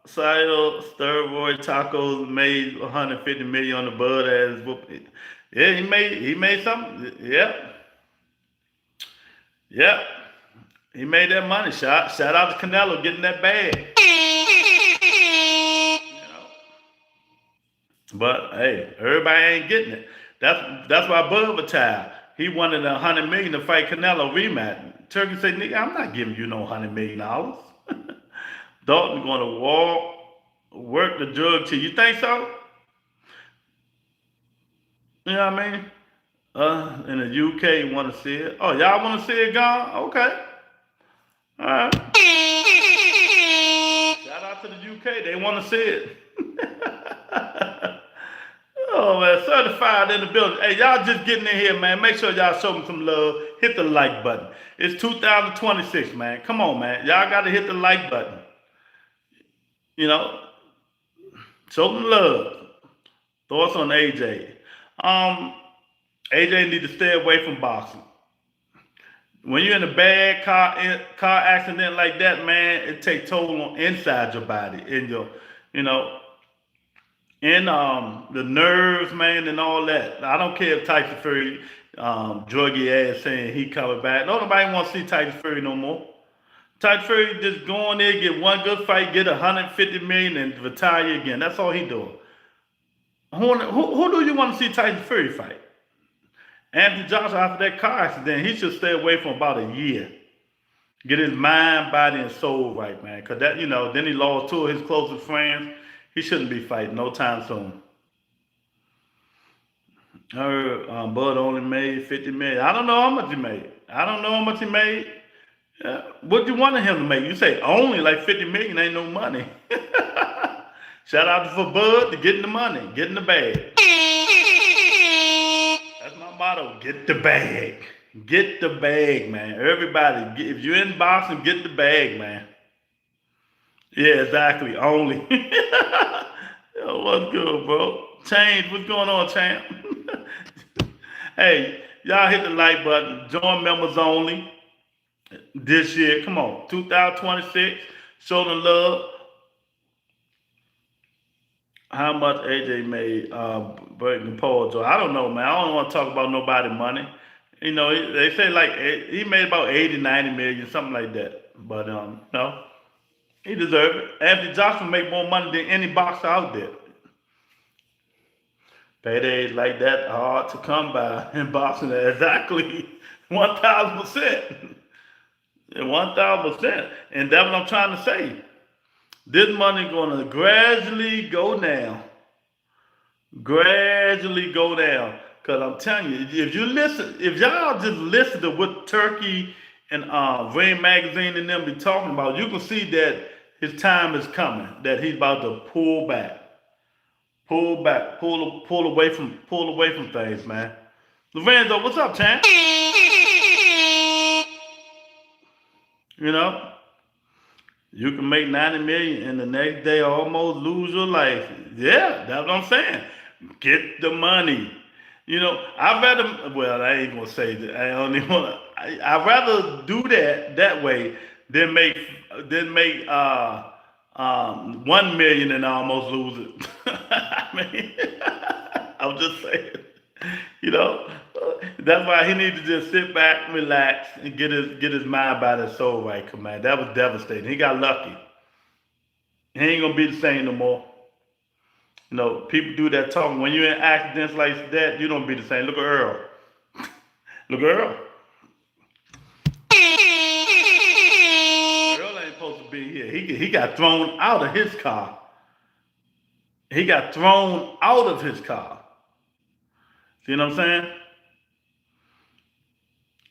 Sayo steroid tacos made 150 million on the bud as yeah, he made something. Yep. He made that money. Shout out to Canelo getting that bag. But hey, everybody ain't getting it. That's why Bud retired. He wanted $100 million to fight Canelo rematch. Turkey said, "Nigga, I'm not giving you no $100 million." Dalton going to work the drug to you. Think so? You know what I mean? In the UK, you want to see it? Oh, y'all want to see it gone? Okay. All right. Shout out to the UK. They want to see it. Oh, man. Certified in the building. Hey, y'all just getting in here, man. Make sure y'all show me some love. Hit the like button. It's 2026, man. Come on, man. Y'all got to hit the like button. Show them love. Thoughts on AJ? AJ need to stay away from boxing. When you're in a bad car accident like that, man, it takes toll on inside your body, in your, the nerves, man, and all that. I don't care if Tyson Fury drug your ass saying he coming back. Nobody wants to see Tyson Fury no more. Tyson Fury just go in there, get one good fight, get 150 million, and retire again. That's all he doing. Who do you want to see Tyson Fury fight? Anthony Joshua, after that car accident, he should stay away for about a year. Get his mind, body, and soul right, man. Because that, then he lost two of his closest friends. He shouldn't be fighting no time soon. I heard Bud only made 50 million. I don't know how much he made. Yeah. What you wanted him to make? You say only like 50 million ain't no money. Shout out for Bud to getting the money, getting the bag. That's my motto. Get the bag. Get the bag, man. Everybody, if you're in boxing, get the bag, man. Yeah, exactly. Only. Yo, what's good, bro? Change. What's going on, champ? Hey, y'all hit the like button. Join members only this year. Come on. 2026. Show the love. How much AJ made breaking Paul Joy? I don't know, man. I don't want to talk about nobody money. They say like he made about 80, 90 million, something like that. But no, he deserved it. Anthony Joshua make more money than any boxer out there. Paydays like that are hard to come by in boxing. Exactly, 1,000%, 1,000%. And that's what I'm trying to say. This money gonna gradually go down. Gradually go down. Cause I'm telling you, if y'all just listen to what Turkey and Rain Magazine and them be talking about, you can see that his time is coming. That he's about to pull back, pull away from things, man. Lorenzo, what's up, champ? You can make 90 million and the next day almost lose your life. Yeah, that's what I'm saying. Get the money. I'd rather, well, I ain't gonna say that. I'd rather do that way than make 1 million and almost lose it. I mean, I'm just saying. That's why he needs to just sit back, relax, and get his mind, body, and soul right. Cause man, that was devastating. He got lucky. He ain't gonna be the same no more. People do that talking. When you're in accidents like that, you don't be the same. Look at Earl. Look at Earl. Earl ain't supposed to be here. He got thrown out of his car. See what I'm saying?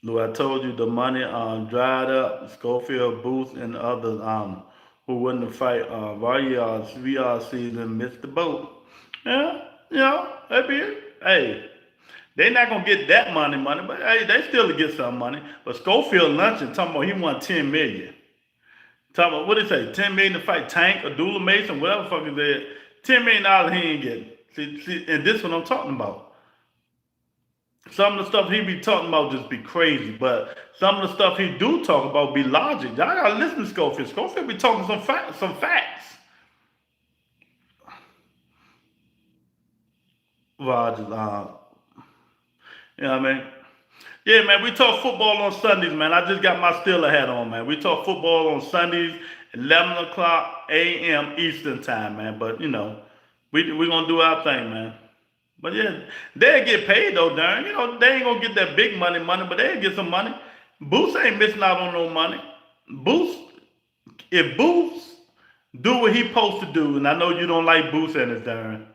Look, I told you the money dried up. Schofield, Booth, and others who wouldn't have fight VR season missed the boat. Yeah, that be it. Hey, they not gonna get that money, but hey, they still get some money. But Schofield lunching talking about he won 10 million. Talking about what did he say? 10 million to fight Tank or Dula Mason, whatever the fuck is that. $10 million he ain't getting. See, and this is what I'm talking about. Some of the stuff he be talking about just be crazy, but some of the stuff he do talk about be logic. Y'all gotta listen to Schofield. Schofield be talking some facts. Rogers, you know what I mean? Yeah, man, we talk football on Sundays, man. I just got my Steeler hat on, man. We talk football on Sundays, 11 o'clock a.m. Eastern time, man. But, we gonna do our thing, man. But yeah, they'll get paid though, darn. They ain't gonna get that big money, but they'll get some money. Boots ain't missing out on no money. If Boots do what he supposed to do, and I know you don't like Boots and his darn.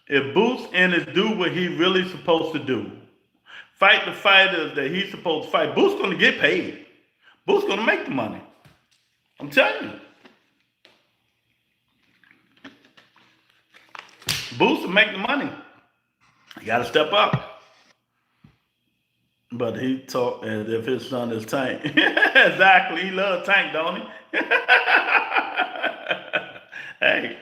If Boots and his do what he really supposed to do, fight the fighters that he's supposed to fight, Boots gonna get paid. Boots gonna make the money. I'm telling you. Boots will make the money. You gotta step up. But he talk as if his son is Tank. Exactly. He loves Tank, don't he? Hey,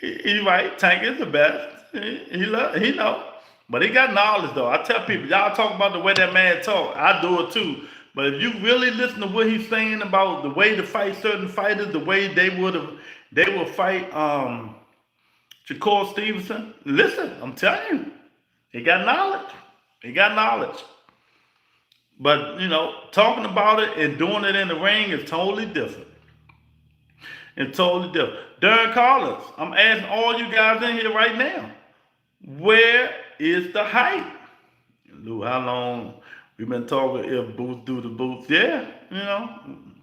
he's right. Tank is the best. He know. But he got knowledge though. I tell people, y'all talk about the way that man talk. I do it too. But if you really listen to what he's saying about the way to fight certain fighters, the way they will fight Shakur Stevenson, listen, I'm telling you. He got knowledge. But, talking about it and doing it in the ring is totally different. Darren Collins, I'm asking all you guys in here right now, where is the hype? Lou, how long we've been talking if Boots do the Boots? Yeah,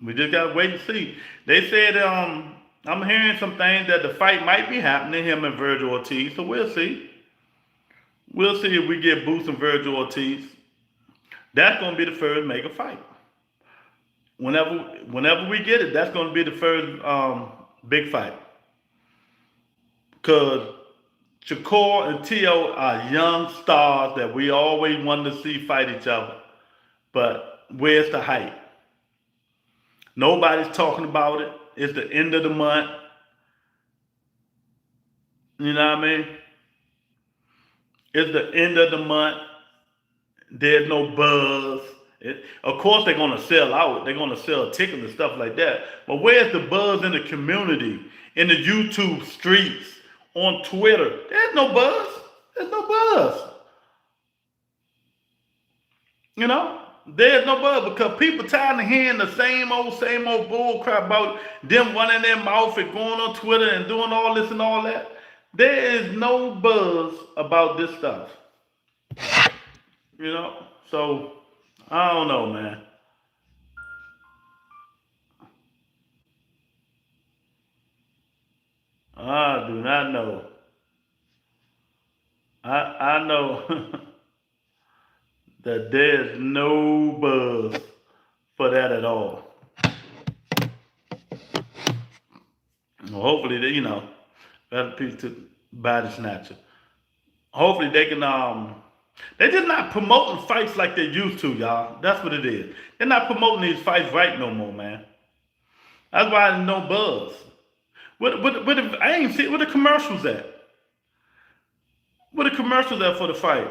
we just gotta wait and see. They said I'm hearing some things that the fight might be happening, him and Virgil Ortiz, so we'll see. We'll see if we get Boots and Virgil Ortiz. That's gonna be the first mega fight. Whenever we get it, that's gonna be the first big fight. Cause Shakur and T.O. are young stars that we always wanted to see fight each other. But where's the hype? Nobody's talking about it. It's the end of the month. You know what I mean? It's the end of the month. There's no buzz. Of course, they're going to sell out. They're going to sell tickets and stuff like that. But where's the buzz in the community, in the YouTube streets, on Twitter? There's no buzz. There's no buzz. There's no buzz because people tired of hearing the same old bull crap about them running their mouth and going on Twitter and doing all this and all that. There is no buzz about this stuff. So I don't know, man. I do not know. I know that there's no buzz for that at all. Well, hopefully, better piece to body snatcher. Hopefully they can they're just not promoting fights like they used to, y'all. That's what it is. They're not promoting these fights right no more, man. That's why there's no buzz. I ain't see where the commercials at. Where the commercials at for the fight?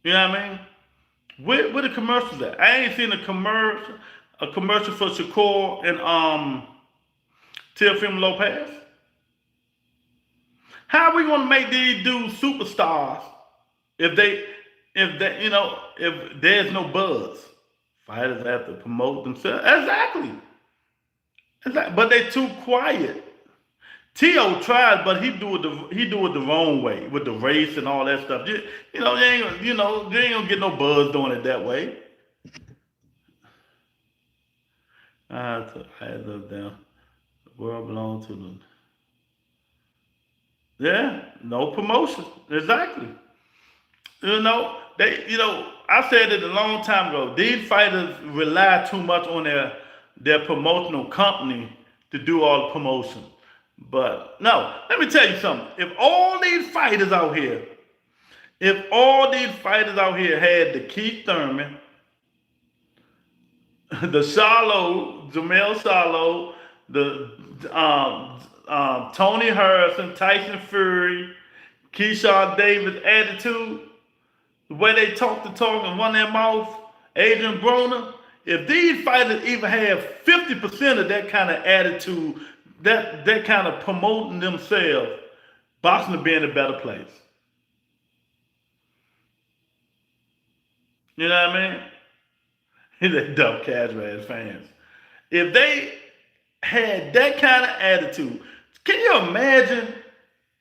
You know what I mean? Where the commercials at? I ain't seen a commercial for Shakur and Teofimo Lopez. How are we gonna make these dudes superstars if there's no buzz? Fighters have to promote themselves. Exactly. But they too quiet. T.O. tried, but he do it the wrong way with the race and all that stuff. You ain't gonna get no buzz doing it that way. I had those down. The world belongs to them. Yeah, no promotion. Exactly. I said it a long time ago. These fighters rely too much on their promotional company to do all the promotion. But no, let me tell you something. If all these fighters out here had the Keith Thurman, the Jamel Charlo, the Tony Harrison, Tyson Fury, Keyshawn Davis attitude, the way they talk the talk and run their mouth, Adrian Broner, if these fighters even have 50% of that kind of attitude, that kind of promoting themselves, boxing would be in a better place. You know what I mean? They dumb Cashman fans. If they had that kind of attitude, can you imagine?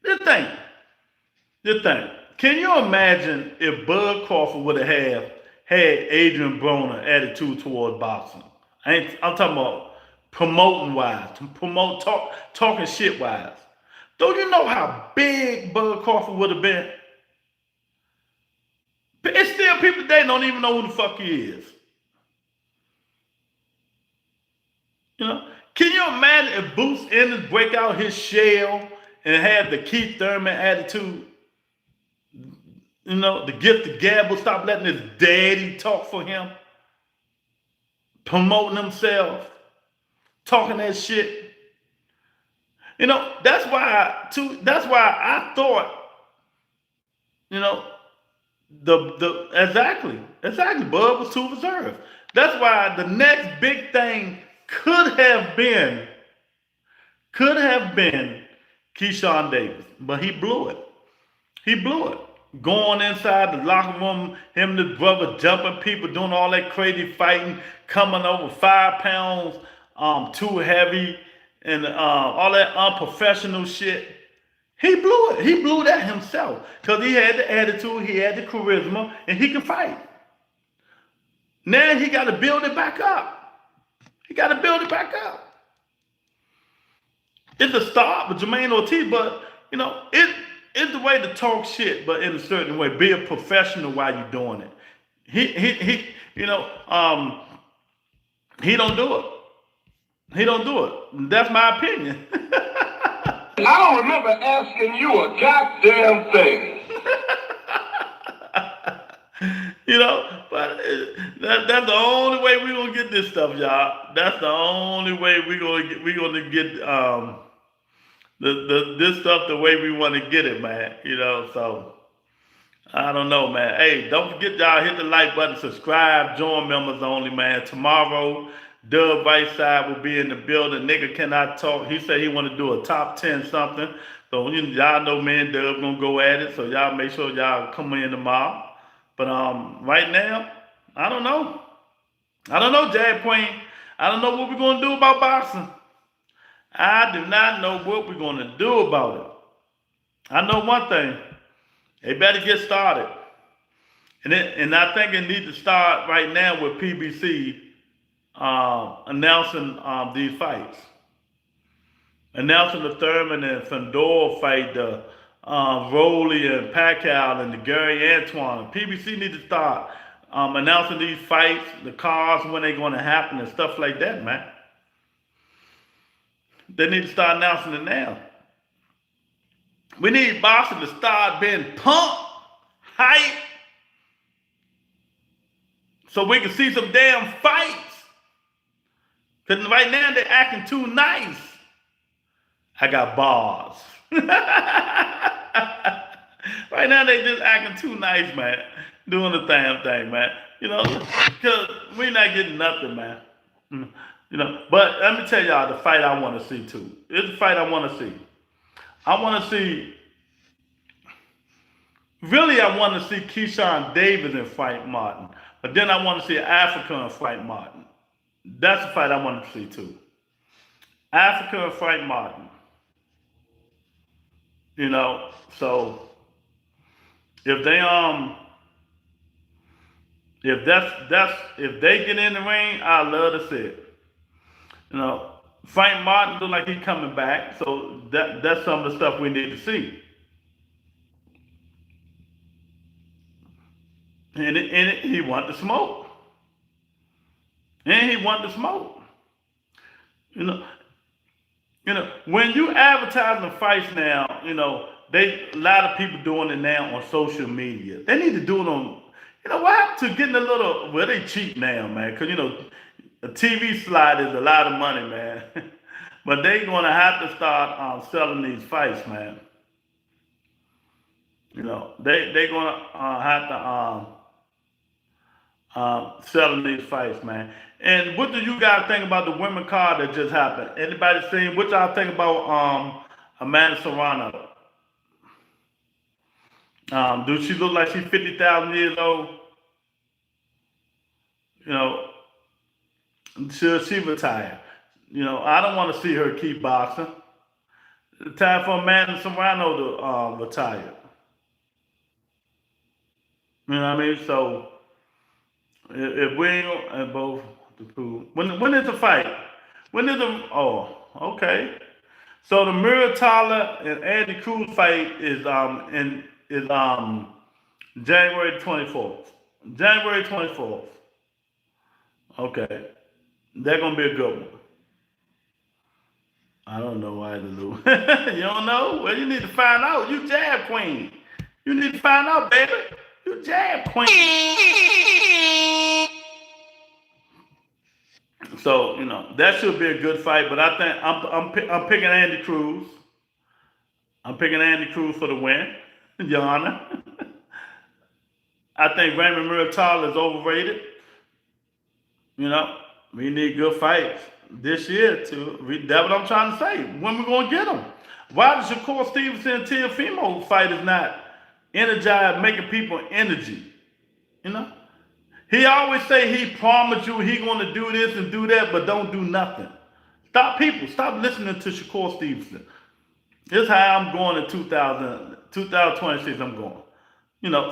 Just think. Can you imagine if Bud Crawford would have had Adrian Broner attitude towards boxing? I'm talking about promoting wise, talking shit wise. Don't you know how big Bud Crawford would have been? But it's still people today don't even know who the fuck he is. Can you imagine if Boots Ennis break out his shell and have the Keith Thurman attitude? The gift of gab will stop letting his daddy talk for him, promoting himself, talking that shit. That's why I thought, exactly, Bud was too reserved. That's why the next big thing could have been Keyshawn Davis, but he blew it. Going inside the locker room, him and his brother jumping people, doing all that crazy fighting, coming over 5 pounds too heavy, and all that unprofessional shit. He blew it. He blew that himself because he had the attitude, he had the charisma, and he could fight. Now he got to build it back up. He got to build it back up. It's a start with Jermaine Ortiz, but it's the way to talk shit, but in a certain way. Be a professional while you're doing it. He don't do it. He don't do it. That's my opinion.
I don't remember asking you a goddamn thing.
But that's the only way we're gonna get this stuff, y'all. That's the only way we're gonna get this stuff the way we want to get it, man. So I don't know, man. Hey, don't forget, y'all, hit the like button, subscribe, join members only, man. Tomorrow, Dub Whiteside will be in the building. Nigga cannot talk. He said he want to do a top 10 something. So y'all know me and Dub gonna go at it. So y'all make sure y'all come in tomorrow. But right now, I don't know. I don't know, Jab Queen. I don't know what we're gonna do about boxing. I do not know what we're gonna do about it. I know one thing. They better get started. And I think it needs to start right now with PBC announcing these fights. Announcing the Thurman and Fandor fight, the Rowley and Pacquiao and the Gary Antoine. PBC needs to start announcing these fights, the cards, when they're going to happen and stuff like that, man. They need to start announcing it now. We need boxing to start being pumped, hype, so we can see some damn fights. Because right now they're acting too nice. I got bars. Right now they just acting too nice, man. Doing the damn thing, man. Because we're not getting nothing, man. But let me tell y'all the fight I want to see too. It's the fight I want to see. I want to see Keyshawn Davis and fight Martin. But then I want to see Africa and fight Martin. That's the fight I want to see too. Africa and fight Martin. So if they if they get in the ring, I love to see it. Frank Martin look like he's coming back, so that's some of the stuff we need to see. And he want to smoke. And he want to smoke. When you advertising fights now, a lot of people doing it now on social media. They need to do it on, what happened to getting a little, well, they cheap now, man, because, a TV slide is a lot of money, man. But they going to have to start selling these fights, man. They going to have to selling these fights, man. And what do you guys think about the women card that just happened? Anybody seen? What y'all think about Amanda Serrano? Do she look like she's 50,000 years old? Should she retire? I don't want to see her keep boxing. It's time for Amanda Serrano to retire. You know what I mean? So if we ain't both the two, when is the fight? When is the okay. So the Muratalla and Andy Cruz fight is January 24th. January 24th. Okay. They're gonna be a good one. I don't know either, Lou. You don't know? Well, you need to find out. You jab queen. You need to find out, baby. You jab queen. So that should be a good fight. But I think I'm picking Andy Cruz. I'm picking Andy Cruz for the win, Your Honor. I think Raymond Muratalla is overrated. We need good fights this year too. That's what I'm trying to say. When we gonna get them? Why the Shakur Stevenson and Teofimo fight is not energized, making people energy? He always say he promised you he gonna do this and do that, but don't do nothing. Stop listening to Shakur Stevenson. This is how I'm going in 2026. I'm going.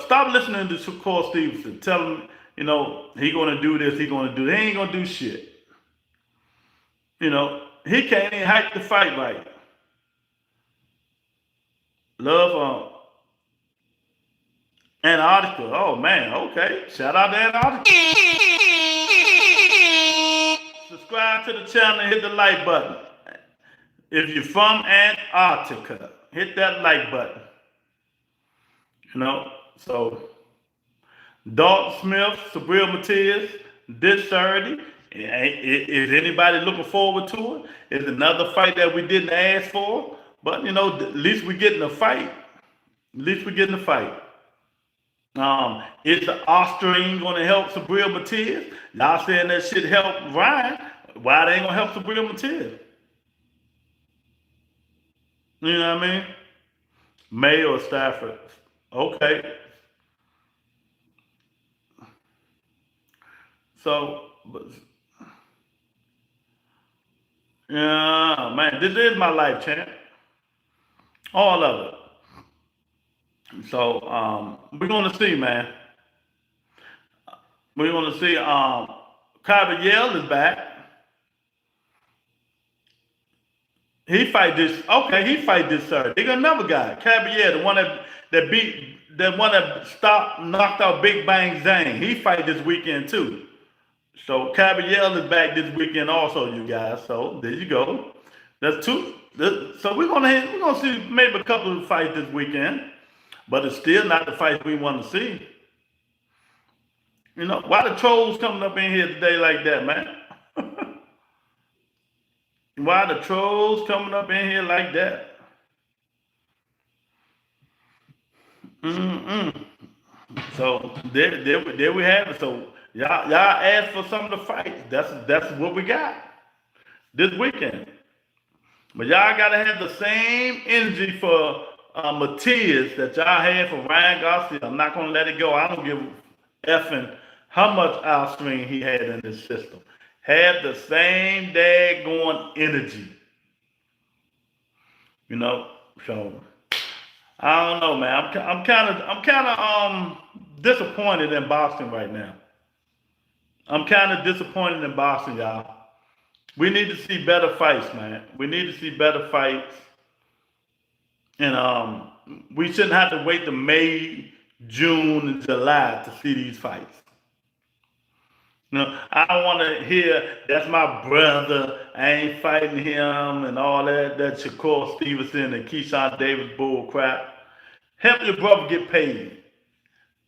Stop listening to Shakur Stevenson. Tell him, he gonna do this, he gonna do that. He ain't gonna do shit. He can't even hype the fight right. Love Antarctica. Oh man, okay. Shout out to Antarctica. Subscribe to the channel and hit the like button. If you're from Antarctica, hit that like button. So Dalton Smith, Sabril Matias, this Saturday. Is anybody looking forward to it? It's another fight that we didn't ask for. But at least we're getting a fight. At least we're getting a fight. Is the Austrian going to help Sabril Matias? Y'all saying that shit help Ryan. Why they ain't going to help Sabril Matias? You know what I mean? May or Stafford. Okay. So, yeah, man, this is my life, champ. All of it. So, we're going to see, man. We're going to see, Kyber Yale is back. He fight this Saturday. They got another guy, Kyber Yale, the one that knocked out Big Bang Zhang. He fight this weekend too. So Kyber Yale is back this weekend also, you guys. So there you go. That's two. So we're gonna see maybe a couple of fights this weekend, but it's still not the fights we want to see. Why the trolls coming up in here today like that, man? Why the trolls coming up in here like that? So there we have it. So y'all asked for some of the fights. That's what we got this weekend. But y'all gotta have the same energy for Matias that y'all had for Ryan Garcia. I'm not gonna let it go. I don't give a effing how much Austrian he had in his system. Have the same daggone energy. So I don't know, man. I'm kind of disappointed in boxing right now. I'm kind of disappointed in boxing, y'all. We need to see better fights, man. We need to see better fights. And we shouldn't have to wait to May, June, and July to see these fights. I don't want to hear that's my brother, I ain't fighting him, and all that Shakur Stevenson and Keyshawn Davis bull crap. Help your brother get paid.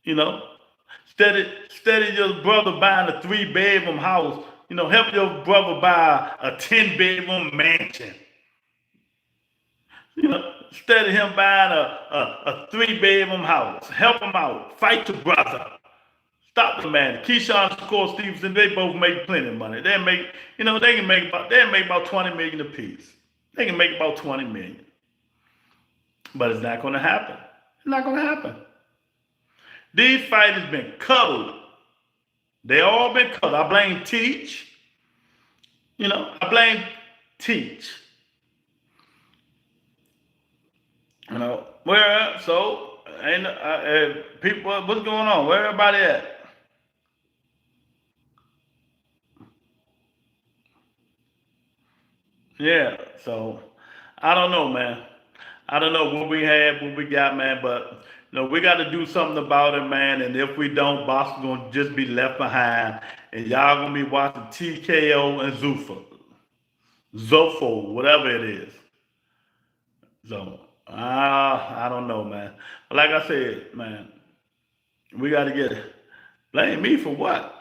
Instead of your brother buying a 3-bedroom house, help your brother buy a 10-bedroom mansion. Instead of him buying a 3-bedroom house, help him out. Fight your brother. Stop the man. Keyshawn, Shakur Stevenson, they both make plenty of money. They can make about 20 million apiece. They can make about 20 million. But it's not going to happen. It's not going to happen. These fighters been cuddled. They all been cuddled. I blame Teach. I blame Teach. People, what's going on? Where everybody at? Yeah, so I don't know, man. I don't know what we got, man, but we got to do something about it, man. And if we don't, Boston's gonna just be left behind, and y'all gonna be watching TKO and Zofo, whatever it is. So I don't know, man. Like I said, man, we got to get it. Blame me for what?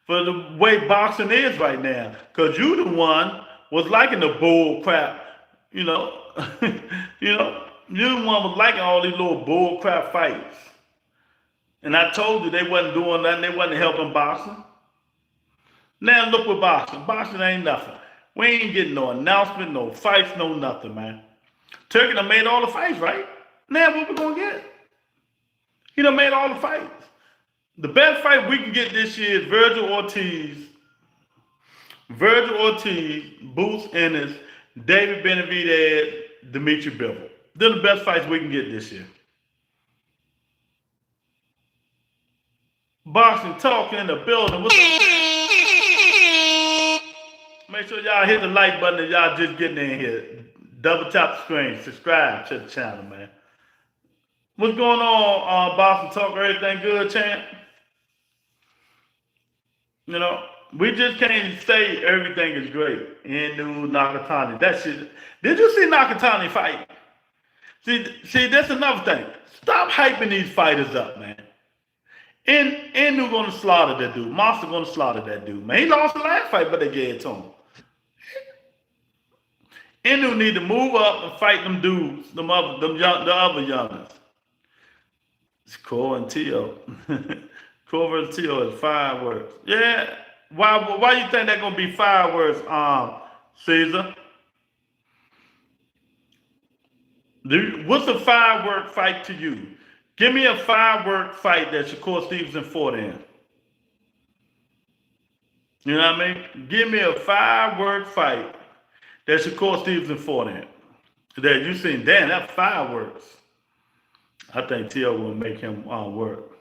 For the way boxing is right now, cause you the one was liking the bull crap, you the one was liking all these little bull crap fights. And I told you they wasn't doing nothing, they wasn't helping boxing. Now look what boxing. Boxing ain't nothing. We ain't getting no announcement, no fights, no nothing, man. Turkey done made all the fights, right? Now what we gonna get? He done made all the fights. The best fight we can get this year is Virgil Ortiz, Boots Ennis, David Benavidez, Dimitri Bivol. They're the best fights we can get this year. Boxing Talk in the building. What's up? Make sure y'all hit the like button if y'all just getting in here. Double tap the screen. Subscribe to the channel, man. What's going on, Boxing Talk? Everything good, champ? You know, we just can't say everything is great. Inu, Nakatani. That shit. Did you see Nakatani fight? See, that's another thing. Stop hyping these fighters up, man. Inu gonna slaughter that dude. Monster gonna slaughter that dude, man. He lost the last fight, but they gave it to him. Inu need to move up and fight them dudes, the other youngers. It's Cole and Tio. Cole versus Tio is fireworks. Yeah. Why you think they're gonna be fireworks, Caesar? What's a firework fight to you? Give me a firework fight that Shakur Stevenson fought in. You know what I mean? Give me a firework fight that Shakur Stevenson fought in. That you seen, damn, that fireworks. I think T.O. will make him work.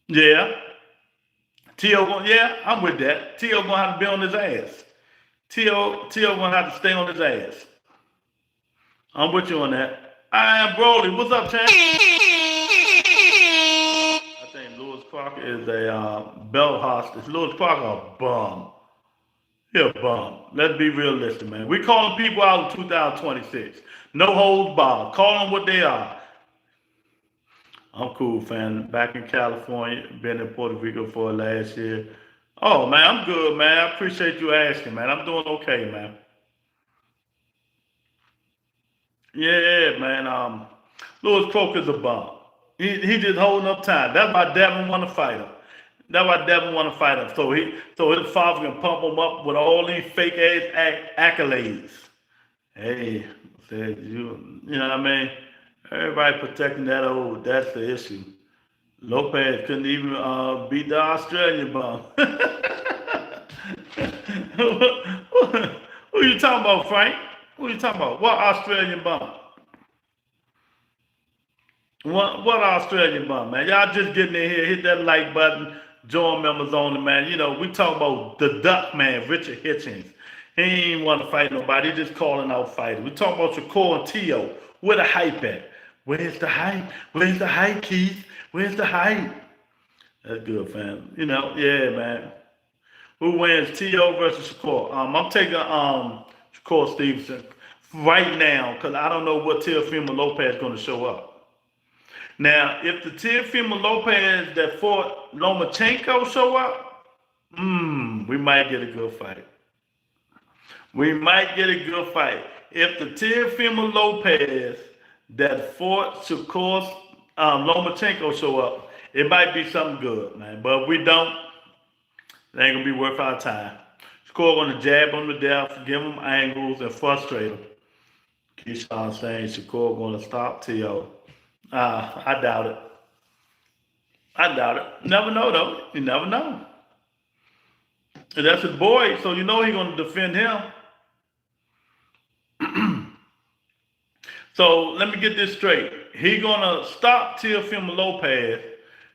Yeah. T.O. yeah, I'm with that. T.O. gonna have to be on his ass. T.O. gonna have to stay on his ass. I'm with you on that. I am Broly. What's up, champ? I think Lewis Parker is a belt hostage. Lewis Parker a bum. He a bum. Let's be realistic, man. We calling people out in 2026. No holds barred. Call them what they are. I'm cool, fam. Back in California. Been in Puerto Rico for last year. Oh, man, I'm good, man. I appreciate you asking, man. I'm doing okay, man. Yeah, man. Lewis Croker's a bum. He just holding up time. That's why Devin want to fight him. That's why Devin want to fight him. So his father can pump him up with all these fake ass accolades. Hey, said you know what I mean? Everybody protecting that old. That's the issue. Lopez couldn't even beat the Australian bum. Who you talking about, Frank? Who you talking about? What Australian bum? What Australian bum, man? Y'all just getting in here, hit that like button, join members only, man. You know, we talk about the duck man, Richard Hitchens. He ain't want to fight nobody, he just calling out fighters. We talk about Shakur and Tio. Where the hype at? Where's the hype? Where's the hype, Keith? Where's the hype? That's good, fam. You know, yeah, man. Who wins, Tio versus Shakur? I'm taking Shakur Stevenson right now because I don't know what Teofimo Lopez is going to show up. Now, if the Teofimo Lopez that fought Lomachenko show up, we might get a good fight. We might get a good fight. If the Teofimo Lopez that fought Shakur Lomachenko show up, it might be something good, man. But if we don't, it ain't going to be worth our time. Shakur going to jab him to death, give him angles, and frustrate him. Keyshawn saying Shakur going to stop T.O. I doubt it. I doubt it. Never know, though. You never know. And that's his boy, so you know he's going to defend him. So let me get this straight. He's going to stop Teofimo Lopez.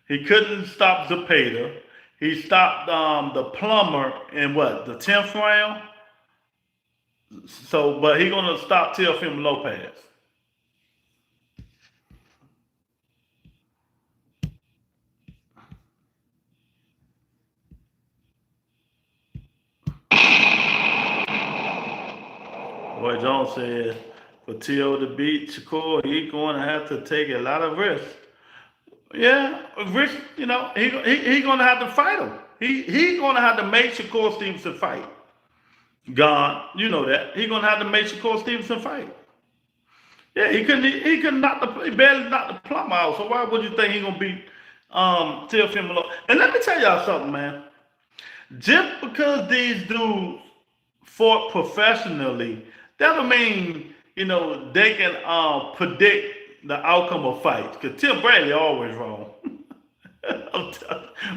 He couldn't stop Zepeda. He stopped the plumber in what, the 10th round? So, but he's going to stop Teofimo Lopez. Boy Jones said, for T.O. to beat Shakur, he's going to have to take a lot of risks. Yeah, risk, you know, he's going to have to fight him. He's going to have to make Shakur Stevenson fight. Gone, you know that. He's going to have to make Shakur Stevenson fight. Yeah, he barely knocked the plumber out. So why would you think he's going to beat Teofimo? And let me tell y'all something, man. Just because these dudes fought professionally, that don't mean, you know, they can predict the outcome of fights. Because Tim Bradley always wrong.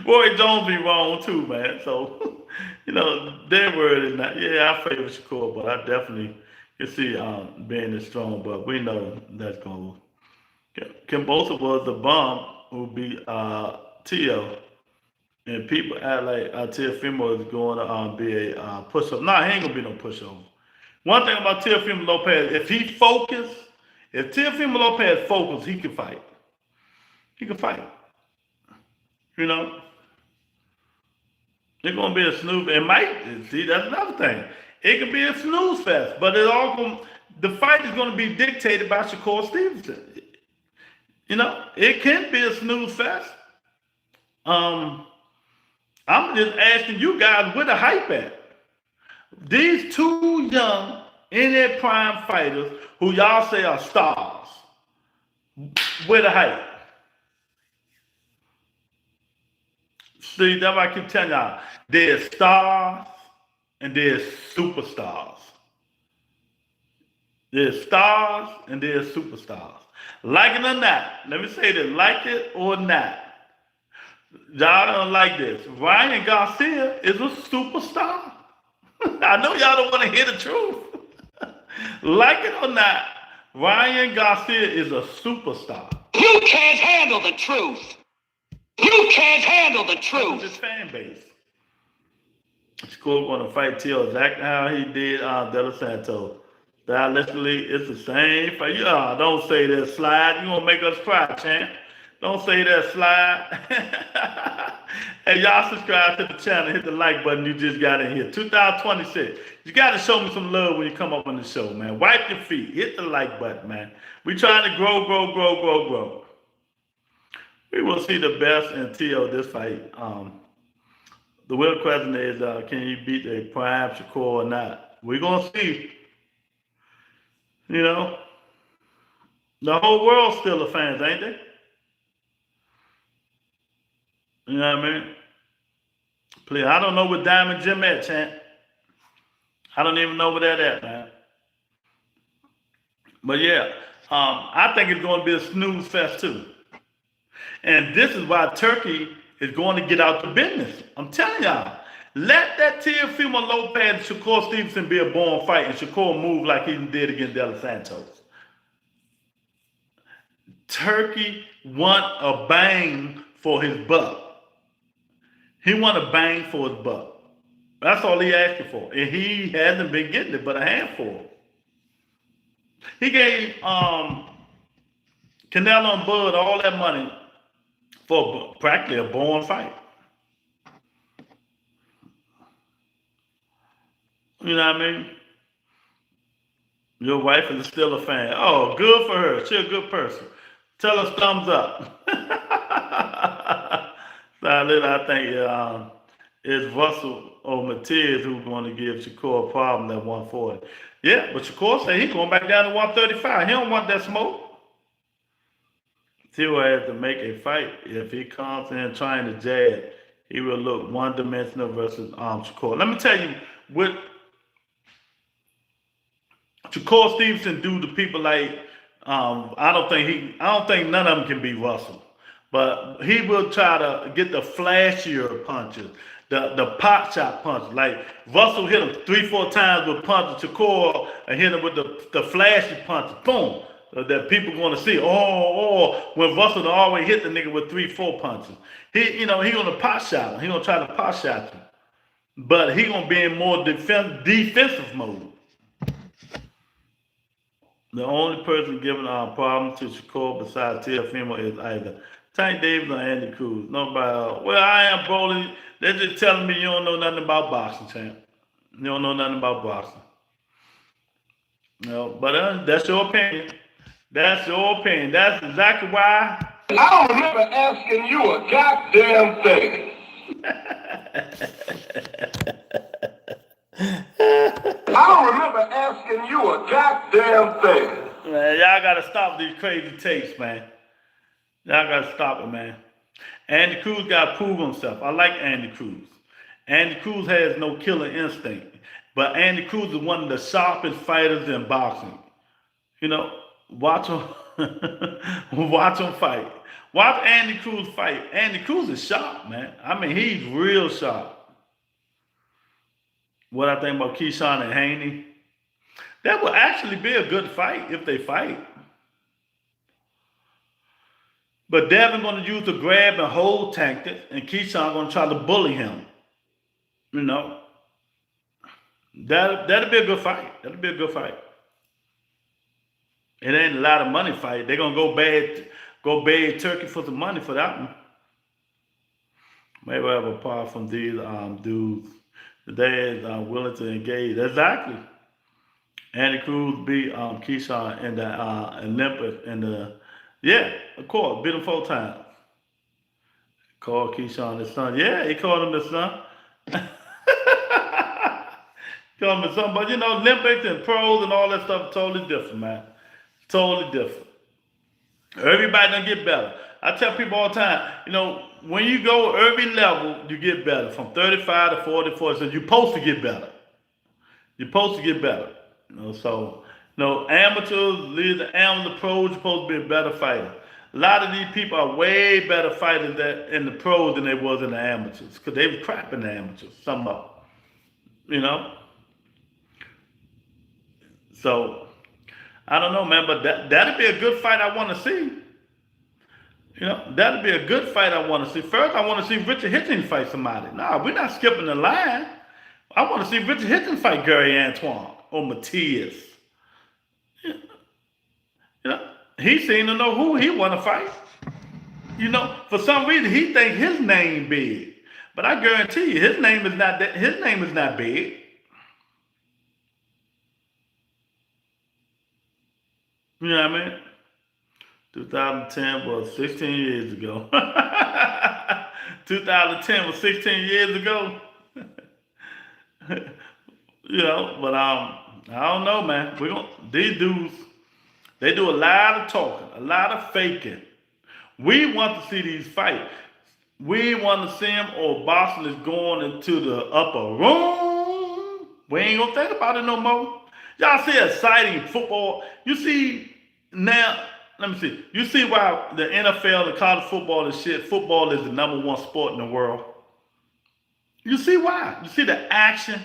Roy Jones be wrong too, man. So, you know, their word is not, yeah, I favor Shakur, but I definitely can see being this strong, but we know that's going to. Can both of us, the bomb will be Tio, and people act like Teofimo is going to be a push up. Nah, he ain't going to be no pushover. One thing about Teofimo Lopez, if he focus, if Teofimo Lopez focus, he can fight. He can fight. You know, it's gonna be a snooze. It might see that's another thing. It could be a snooze fest, but the fight is gonna be dictated by Shakur Stevenson. You know, it can be a snooze fest. I'm just asking you guys where the hype at. These two young in their prime fighters who y'all say are stars. Where the hype? See, that's why I keep telling y'all. There's stars and there's superstars. There's stars and there's superstars. Like it or not, let me say this, like it or not, y'all don't like this. Ryan Garcia is a superstar. I know y'all don't want to hear the truth. Like it or not, Ryan Garcia is a superstar.
You can't handle the truth. You can't handle the truth.
His fan base. Shakur going to fight Till exactly how he did De Los Santos. Stylistically, it's the same fight. Don't say that, Slide. You gonna make us cry, champ. Don't say that, Slide. Hey, y'all subscribe to the channel. Hit the like button. You just got in here. 2026. You got to show me some love when you come up on the show, man. Wipe your feet. Hit the like button, man. We trying to grow. We will see the best in T.O. this fight. The real question is, can he beat a prime Shakur or not? We're going to see. You know, the whole world's still a fans, ain't they? You know what I mean? Please, I don't know where Diamond Jim at, champ. I don't even know where that at, man. But yeah, I think it's going to be a snooze fest too. And this is why Turkey is going to get out the business. I'm telling y'all. Let that Teofimo Lopez and Shakur Stevenson be a born fight and Shakur move like he did against De Los Santos. Turkey want a bang for his buck. He want a bang for his buck. That's all he asking for. And he hasn't been getting it, but a handful. He gave Canelo and Bud all that money for practically a born fight. You know what I mean? Your wife is still a fan. Oh, good for her. She's a good person. Tell us thumbs up. I think it's Russell or Matias who's going to give Shakur a problem at 140. Yeah, but Shakur said he's going back down to 135. He don't want that smoke. Tio has to make a fight. If he comes in trying to jab, he will look one-dimensional versus Shakur. Let me tell you what Shakur Stevenson do to people like I don't think none of them can beat Russell, but he will try to get the flashier punches, the pot shot punches. Like Russell hit him 3-4 times with punches. Shakur and hit him with the flashy punches. Boom. That people going to see. When Russell always hit the nigga with 3-4 punches. He gonna pot shot him. He gonna try to pot shot you, but he gonna be in more defensive mode. The only person giving problems to Shakur besides Teofimo is either Tank Davis or Andy Cruz. Nobody else. Well, I am bowling. They're just telling me you don't know nothing about boxing, champ. You don't know nothing about boxing. No, but that's your opinion. That's your opinion. That's exactly why.
I don't remember asking you a goddamn thing. I don't remember asking you a goddamn thing.
Man, y'all gotta stop these crazy takes, man. Y'all gotta stop it, man. Andy Cruz gotta prove himself. I like Andy Cruz. Andy Cruz has no killer instinct, but Andy Cruz is one of the sharpest fighters in boxing. You know, watch him, watch him fight. Watch Andy Cruz fight. Andy Cruz is sharp, man. I mean, he's real sharp. What I think about Keyshawn and Haney, That would actually be a good fight if they fight. But Devin going to use the grab and hold tactics, and Keyshawn going to try to bully him. You know, that'll be a good fight. That'll be a good fight. It ain't a lot of money fight. They're gonna go bad turkey for some money for that one. Maybe I have a part from these dudes. They is willing to engage. Exactly. Andy Cruz beat Keyshawn in the Olympics in the of course, beat him 4 times. Called Keyshawn his son. Yeah, he called him his son. Called him his son. But you know, Olympics and pros and all that stuff totally different, man. Totally different. Everybody done get better. I tell people all the time, you know, when you go every level, you get better. From 35 to 44, so you're supposed to get better. You're supposed to get better. You know, so, you know, amateurs, lead the amateur pros, you're supposed to be a better fighter. A lot of these people are way better fighters in the pros than they was in the amateurs, because they was crap in the amateurs, some of them. You know? So, I don't know, man, but that'd be a good fight I want to see. You know, that'd be a good fight I want to see. First, I want to see Richard Hitchens fight somebody. Nah, we're not skipping the line. I want to see Richard Hitchens fight Gary Antoine or Matias. You know, he seemed to know who he want to fight. You know, for some reason he thinks his name big, but I guarantee you his name is not that. His name is not big. You know what I mean? 2010 was 16 years ago. 2010 was 16 years ago. You know, but I don't know, man. These dudes, they do a lot of talking, a lot of faking. We want to see these fights. We want to see them, or Boston is going into the upper room. We ain't gonna think about it no more. Y'all see exciting football. You see now, let me see. You see why the NFL and college football and shit, football is the #1 sport in the world. You see why? You see the action?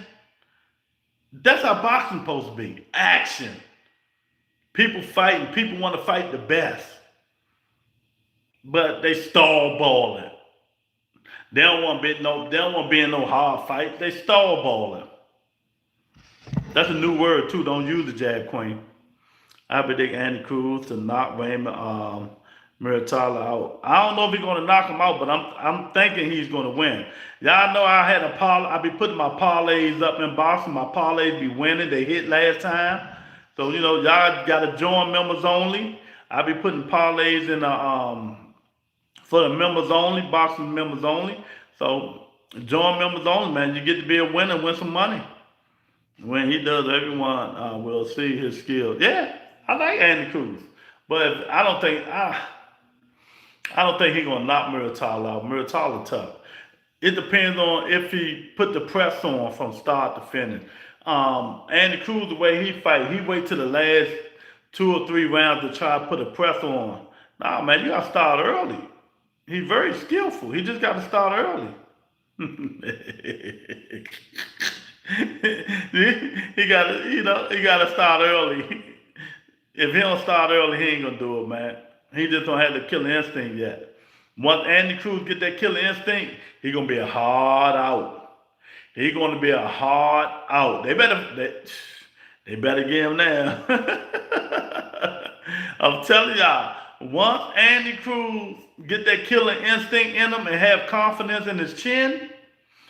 That's how boxing supposed to be. Action. People fighting. People want to fight the best. But they stall balling. They don't want to be in no hard fight. They stall balling. That's a new word too. Don't use the jab queen. I predict Andy Cruz to knock Raymond Muratalla out. I don't know if he's going to knock him out, but I'm thinking he's going to win. Y'all know I be putting my parlays up in boxing. My parlays be winning. They hit last time. So, you know, y'all got to join members only. I be putting parlays in for the members only, boxing members only. So join members only, man. You get to be a winner, win some money. When he does, everyone will see his skills. Yeah, I like Andy Cruz, but I don't think he's gonna knock Muratalla out. Muratalla tough. It depends on if he put the press on from start to finish. Andy Cruz, the way he fight, he wait till the last 2 or 3 rounds to try to put a press on. Nah, man, you gotta start early. He's very skillful. He just got to start early. he gotta start early. If he don't start early, he ain't gonna do it, man. He just don't have the killer instinct yet. Once Andy Cruz get that killer instinct, he gonna be a hard out. He gonna be a hard out. They better get him now. I'm telling y'all, once Andy Cruz get that killer instinct in him and have confidence in his chin,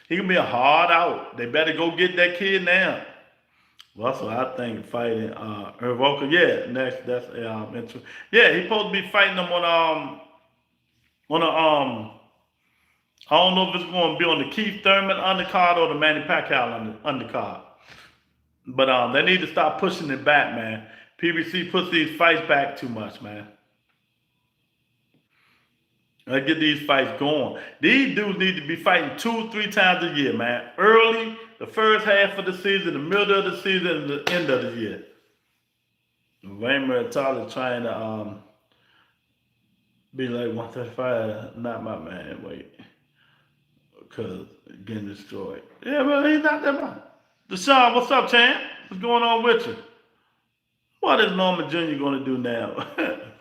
he can be a hard out. They better go get that kid now. Well, that's what I think fighting Irvoka. Yeah, next that's interesting. Yeah, he's supposed to be fighting them on I don't know if it's going to be on the Keith Thurman undercard or the Manny Pacquiao undercard. But they need to stop pushing it back, man. PBC puts these fights back too much, man. Let's get these fights going. These dudes need to be fighting 2, 3 times a year, man. Early, the first half of the season, the middle of the season, and the end of the year. Raymond Muratalla trying to be like 135, not my man, wait. Because getting destroyed. Yeah, well, he's not that much. Deshaun, what's up, champ? What's going on with you? What is Norman Jr. going to do now?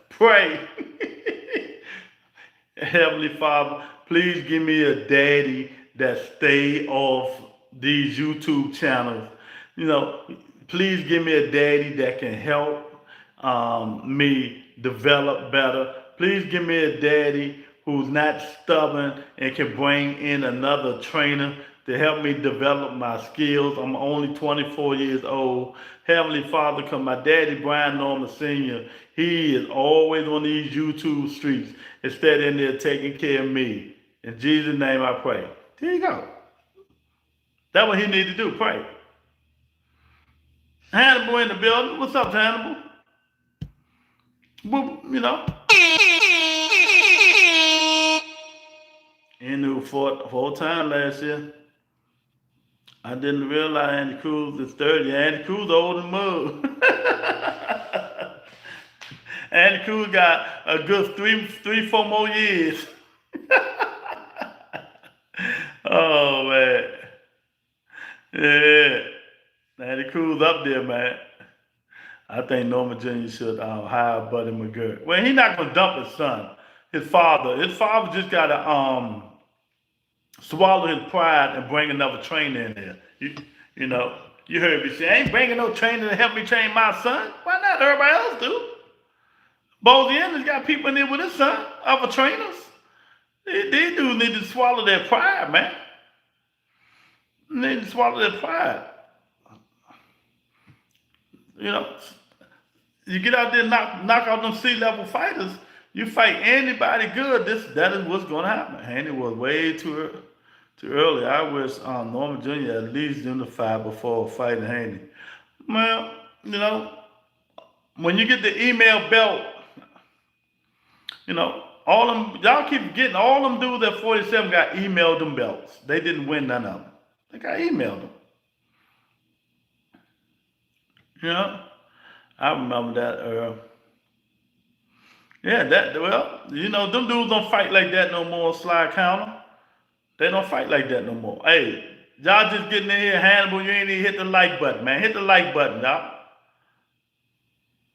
Pray. Heavenly Father, please give me a daddy that stay off these YouTube channels. You know, please give me a daddy that can help me develop better. Please give me a daddy who's not stubborn and can bring in another trainer to help me develop my skills. I'm only 24 years old. Heavenly Father, because my daddy, Brian Norman Sr., he is always on these YouTube streets instead in there taking care of me. In Jesus' name I pray. There you go. That's what he needs to do, pray. Hannibal in the building. What's up, Hannibal? Well, you know. He knew for a time last year. I didn't realize Andy Cruz is 30. Andy Cruz older than Mug. Andy Cruz got a good three, 4 more years. Oh, man. Yeah. Andy Cruz up there, man. I think Norman Jr. should hire Buddy McGirt. Well, he's not going to dump his son. His father just got to swallow his pride and bring another trainer in there. You know, you heard me say, I ain't bringing no trainer to help me train my son. Why not? Everybody else do. Bozy Anderson got people in there with his son, other trainers. These dudes need to swallow their pride, man. They need to swallow their pride. You know, you get out there and knock out them C-level fighters, you fight anybody good, that is what's going to happen. Haney was way too early. I wish Norman Jr. at least unified before fighting Haney. Well, you know, when you get the email belt, you know, y'all keep getting, all them dudes at 47 got emailed them belts. They didn't win none of them. They got emailed them. You know, I remember that. Yeah, well, you know, them dudes don't fight like that no more, Slide Counter. They don't fight like that no more. Hey, y'all just getting in here, Hannibal, you ain't even hit the like button, man. Hit the like button, y'all.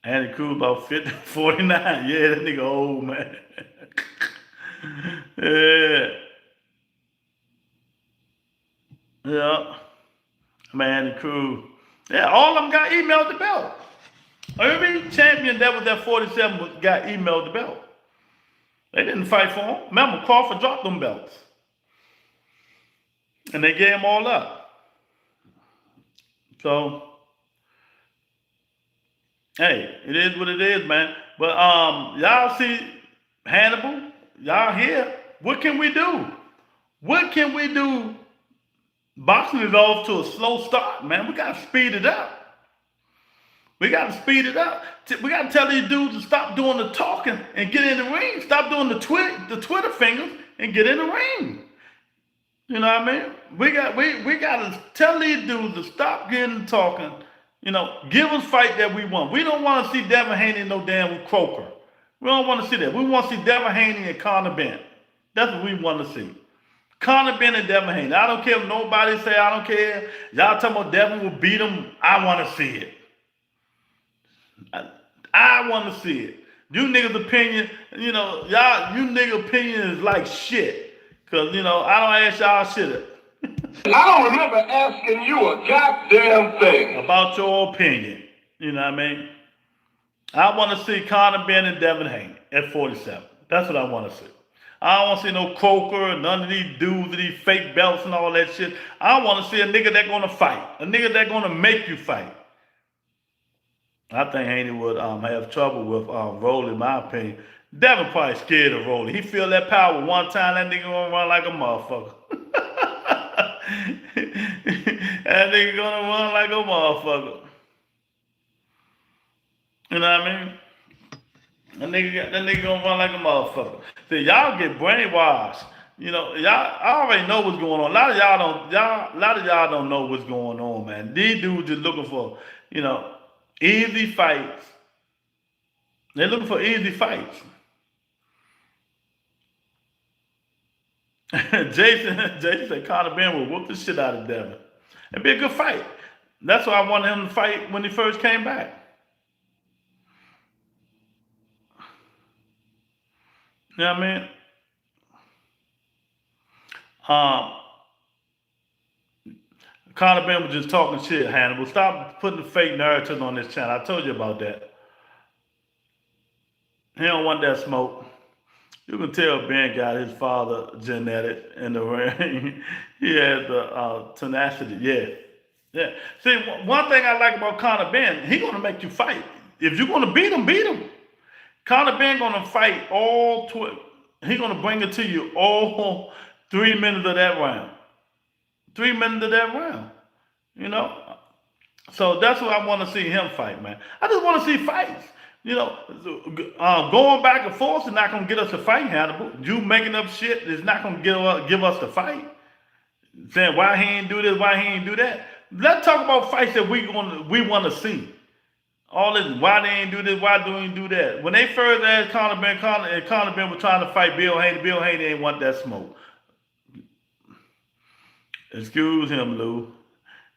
Andy Cruz about 50, 49. Yeah, that nigga old, man. Yeah. Yeah. Man, Andy Cruz. Yeah, all of them got emailed the belt. Every champion that was at 47 got emailed the belt. They didn't fight for him. Remember, Crawford dropped them belts. And they gave them all up. So, hey, it is what it is, man. But y'all see Hannibal, y'all here. What can we do? What can we do? Boxing is off to a slow start, man. We got to speed it up. We got to speed it up. We got to tell these dudes to stop doing the talking and get in the ring. Stop doing the Twitter fingers and get in the ring. You know what I mean? We got to tell these dudes to stop getting talking. You know, give us fight that we want. We don't want to see Devin Haney no damn Croker. We don't want to see that. We want to see Devin Haney and Conor Benn. That's what we want to see. Conor Benn and Devin Haney. I don't care if nobody say I don't care. Y'all talking about Devin will beat him. I want to see it. I want to see it. You niggas' opinion, you know, you niggas' opinion is like shit. Because, you know, I don't ask y'all shit.
I don't remember asking you a goddamn thing.
About your opinion. You know what I mean? I want to see Conor Benn and Devin Haney at 47. That's what I want to see. I don't want to see no Croker, none of these dudes with these fake belts and all that shit. I want to see a nigga that's going to fight. A nigga that's going to make you fight. I think Haney would have trouble with Rolly, in my opinion. Devin probably scared of Rolly. He feel that power one time, that nigga gonna run like a motherfucker. That nigga gonna run like a motherfucker. You know what I mean? That nigga gonna run like a motherfucker. See, y'all get brainwashed. You know, I already know what's going on. A lot of y'all don't know what's going on, man. These dudes just looking for, you know, easy fights. They're looking for easy fights. Jason said Conor Benn will whoop the shit out of Devin. It'd be a good fight. That's why I wanted him to fight when he first came back. You know what I mean? Um, Conor Ben was just talking shit, Hannibal. Stop putting the fake narratives on this channel. I told you about that. He don't want that smoke. You can tell Ben got his father genetic in the ring. He has the tenacity. Yeah. Yeah. See, one thing I like about Conor Ben, he gonna make you fight. If you're gonna beat him, beat him. Conor Ben gonna fight all he gonna bring it to you all 3 minutes of that round. 3 minutes of that round. You know? So that's what I want to see him fight, man. I just want to see fights. You know, going back and forth is not gonna get us to fight, Hannibal. You making up shit is not gonna give us the fight. Saying why he ain't do this, why he ain't do that. Let's talk about fights that we want to see. All this, why they ain't do this, why do they do that? When they first asked Conor Ben was trying to fight Bill Haney ain't want that smoke. Excuse him, Lou.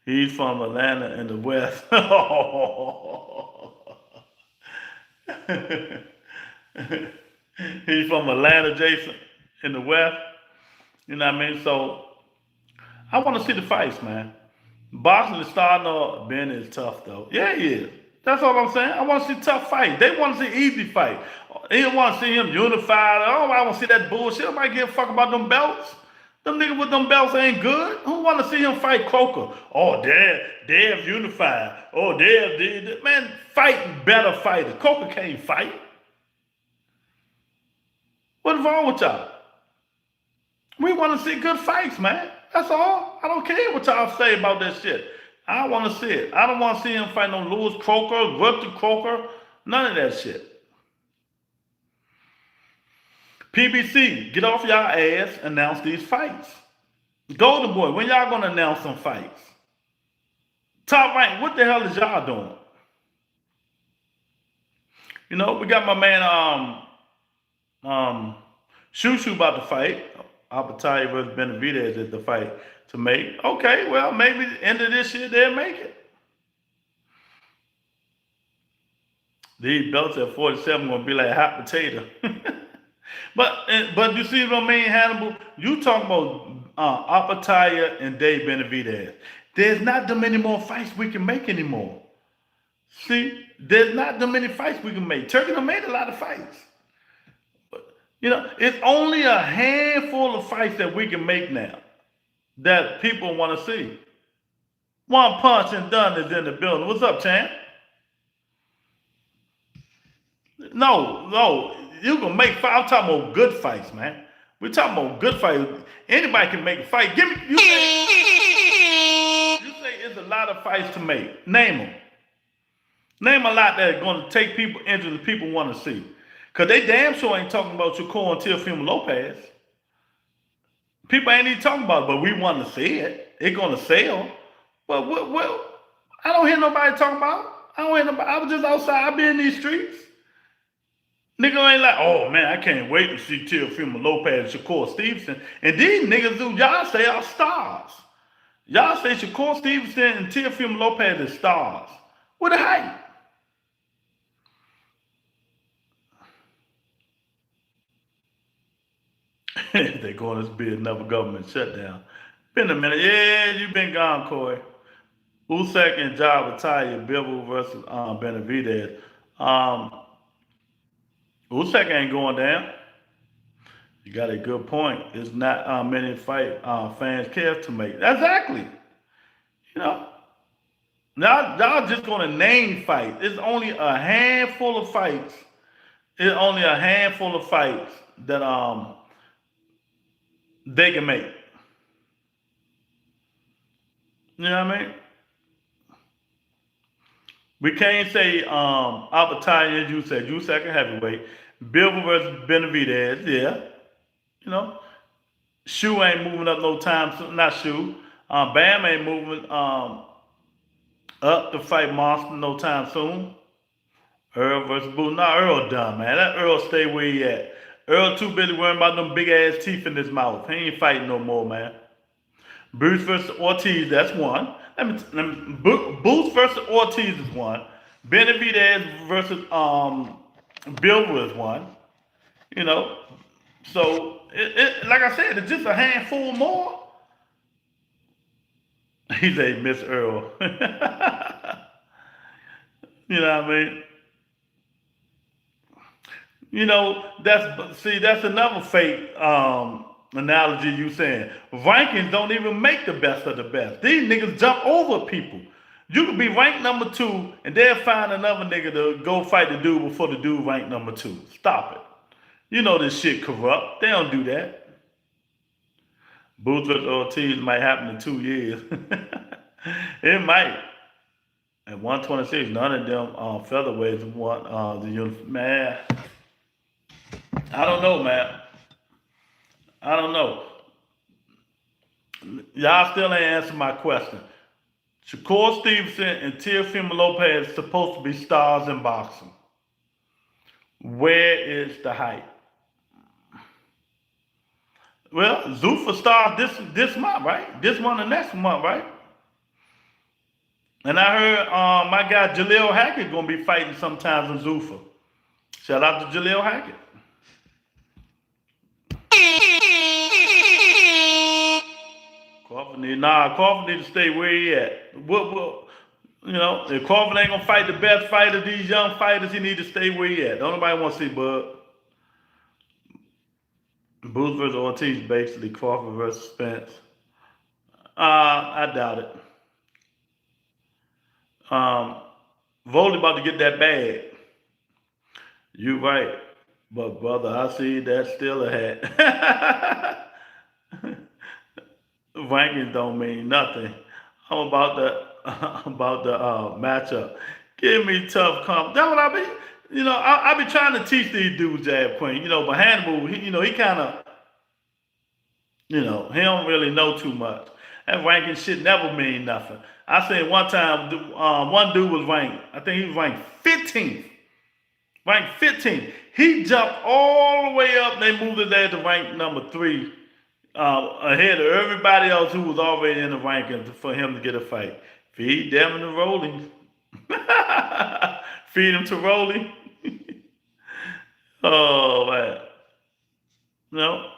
He's from Atlanta in the West. He's from Atlanta, Jason, in the West. You know what I mean? So I want to see the fights, man. Boxing is starting off. Ben is tough, though. Yeah, he is. That's all I'm saying. I want to see tough fights. They want to see easy fight. They don't want to see him unified. Oh, I want to see that bullshit. Nobody give a fuck about them belts. Them niggas with them belts ain't good. Who want to see him fight Croker? Oh, they're unified. Oh, they're man, fight better fighters. Croker can't fight. What's wrong with y'all? We want to see good fights, man. That's all. I don't care what y'all say about that shit. I want to see it. I don't want to see him fight no Lewis Croker, Rupert Croker, none of that shit. PBC, get off y'all ass, announce these fights. Golden Boy, when y'all gonna announce some fights? Top Rank, what the hell is y'all doing? You know, we got my man Shushu about to fight. Albertalia versus Benavidez is the fight to make. Okay, well, maybe the end of this year they'll make it. These belts at 47 gonna be like hot potato. But you see what I mean, Hannibal? You talking about Albertalia and Dave Benavidez. There's not that many more fights we can make anymore. See, there's not that many fights we can make. Turkey done made a lot of fights. You know, it's only a handful of fights that we can make now that people want to see. One punch and done is in the building. What's up, champ? No, you can make fights. I'm talking about good fights, man. We're talking about good fights. Anybody can make a fight. You say it's a lot of fights to make. Name them. Name a lot that are going to take people into the people want to see. Because they damn sure ain't talking about Shakur and Teofimo Lopez. People ain't even talking about it, but we want to see it. It's going to sell. But what I don't hear nobody talking about it. I don't hear nobody. I was just outside. I be in these streets. Nigga ain't like, oh man, I can't wait to see Teofimo Lopez and Shakur Stevenson. And these niggas who y'all say are stars. Y'all say Shakur Stevenson and Teofimo Lopez is stars. What the hype? They're going to be another government shutdown. Been a minute. Yeah, you been gone, Corey. Usyk and Ja retired. Bivol versus Benavidez. Usyk ain't going down. You got a good point. It's not many fans care to make. Exactly. You know. Now y'all just gonna name fights. It's only a handful of fights. It's only a handful of fights that they can make. You know what I mean? We can't say Albertalia and Usyk a heavyweight. Bivol versus Benavidez, yeah. You know. Shu ain't moving up no time soon. Not Shu. Bam ain't moving up to fight Monster no time soon. Earl versus Boo. Nah, Earl done, man. That Earl stay where he at. Earl too busy worrying about them big ass teeth in his mouth. He ain't fighting no more, man. Bruce versus Ortiz, that's one. Boots versus Ortiz is one. Benavidez versus Bill was one. You know, So, like I said, it's just a handful more. He said, Miss Earl. You know what I mean? You know, that's another fake analogy you saying. Rankings don't even make the best of the best. These niggas jump over people. You could be ranked number 2, and they'll find another nigga to go fight the dude before the dude ranked number 2. Stop it. You know this shit corrupt. They don't do that. Boots with Ortiz might happen in 2 years. It might. At 126, none of them featherweights want the uniform. Man, I don't know, man. I don't know. Y'all still ain't answered my question. Shakur Stevenson and Teofimo Lopez supposed to be stars in boxing. Where is the hype? Well, Zuffa stars this month, right? This month and next month, right? And I heard my guy Jaleel Hackett gonna be fighting sometimes in Zuffa. Shout out to Jaleel Hackett. Crawford need to stay where he at. You know, if Crawford ain't gonna fight the best fighter, these young fighters, he need to stay where he at. Don't nobody want to see Bud. Boots versus Ortiz, basically Crawford versus Spence. I doubt it. Volley about to get that bag. You right. But brother, I see that's still a hat. Rankings don't mean nothing. I'm about the matchup. Give me tough comp. That's what I be. You know, I be trying to teach these dudes jab queen. You know, but Hannibal, he kind of, he don't really know too much. That ranking shit never mean nothing. I said one time, one dude was ranked. I think he was ranked 15th. Ranked 15th. He jumped all the way up. And they moved his ass to rank number 3. Ahead of everybody else who was already in the rankings for him to get a fight. Feed them to Rolling. Feed him to Rolling. Oh, man. No.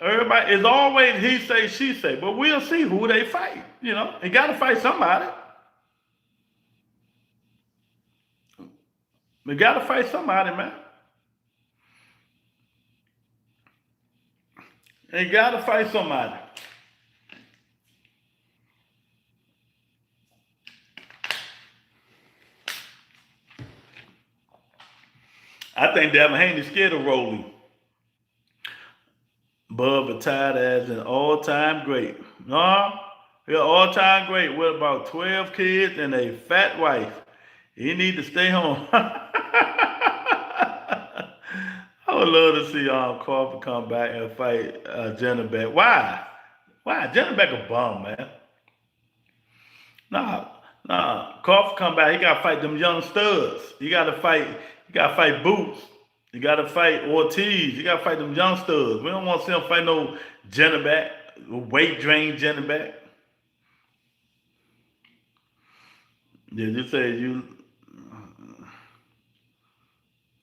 Everybody, it's always he say, she say. But we'll see who they fight. You know, they got to fight somebody. They got to fight somebody, man. They got to fight somebody. I think Devin Haney's scared of Rolling. Bud retired as an all-time great. No, he's an all-time great with about 12 kids and a fat wife. He need to stay home. I would love to see Crawford come back and fight Jennerbeck. Why? Jennerbeck a bum, man. Nah. Crawford come back. He got to fight them young studs. He got to fight Boots. You got to fight Ortiz. You got to fight them young studs. We don't want to see him fight no Jennerbeck, weight drain Jennerbeck. Did you say you...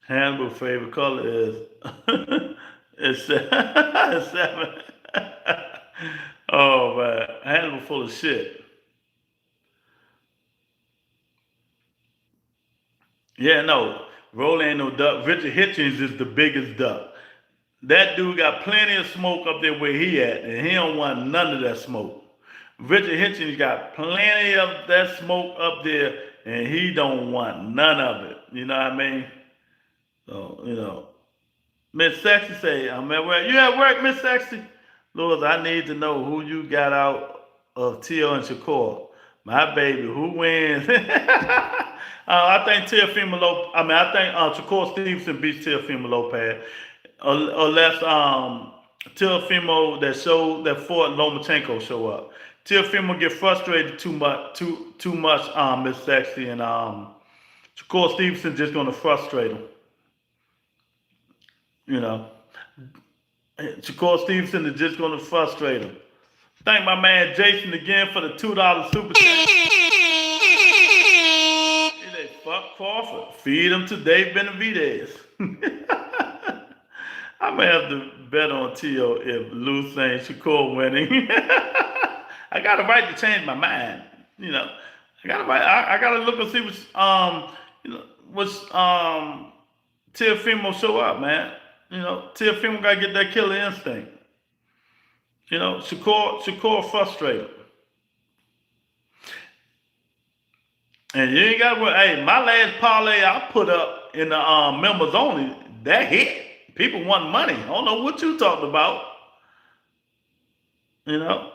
Hannibal favorite color is 7. Oh man, Hannibal full of shit. Yeah, no, Rolling ain't no duck. Richard Hitchens is the biggest duck. That dude got plenty of smoke up there where he at, and he don't want none of that smoke. Richard Hitchens got plenty of that smoke up there, and he don't want none of it. You know what I mean? So, Miss Sexy say, I'm at work. You at work, Miss Sexy? Lord, I need to know who you got out of Tio and Shakur. My baby, who wins? I think Shakur Stevenson beats Teofimo Lopez. Unless Teofimo that fought Lomachenko show up. Teofimo get frustrated too much, Miss Sexy, and Shakur Stevenson just gonna frustrate him. You know, Shakur Stevenson is just going to frustrate him. Thank my man Jason again for the $2 super chat. He say, fuck Crawford. Feed him to Dave Benavidez. I may have to bet on Tio if Lou saying Shakur winning. I got a right to change my mind. You know, I got a right. I got to look and see what's Teofimo show up, man. You know, Teofimo got to get that killer instinct. You know, Shakur frustrated. And you ain't got to worry. Hey, my last parlay I put up in the members only, that hit. People want money. I don't know what you talking about. You know.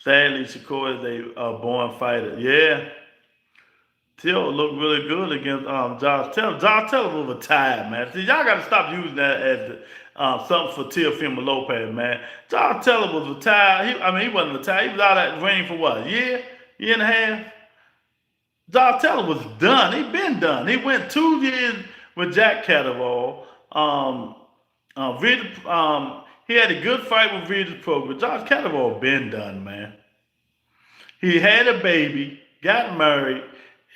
Sadly, Shakur is a born fighter. Yeah. Till looked really good against Josh Taylor. Josh Taylor was retired, man. See, y'all got to stop using that as something for Teofimo Lopez, man. Josh Taylor was retired. He wasn't retired. He was out of that ring for what, a year and a half? Josh Taylor was done. He been done. He went 2 years with Jack Catterall. He had a good fight with Regis Pro, but Josh Catterall been done, man. He had a baby, got married.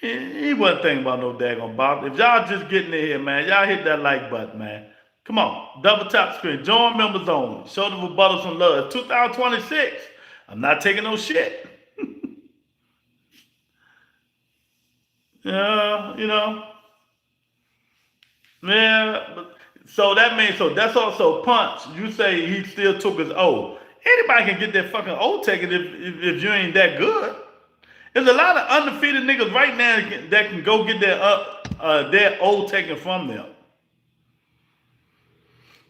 He wasn't thinking about no daggone box. If y'all just getting in here, man, y'all hit that like button, man. Come on, double tap screen. Join members only. Show the rebuttal some love. 2026. I'm not taking no shit. Yeah, you know. Yeah, but so that means that's also punch. You say he still took his O. Anybody can get that fucking O taken if you ain't that good. There's a lot of undefeated niggas right now that can go get their O taken from them.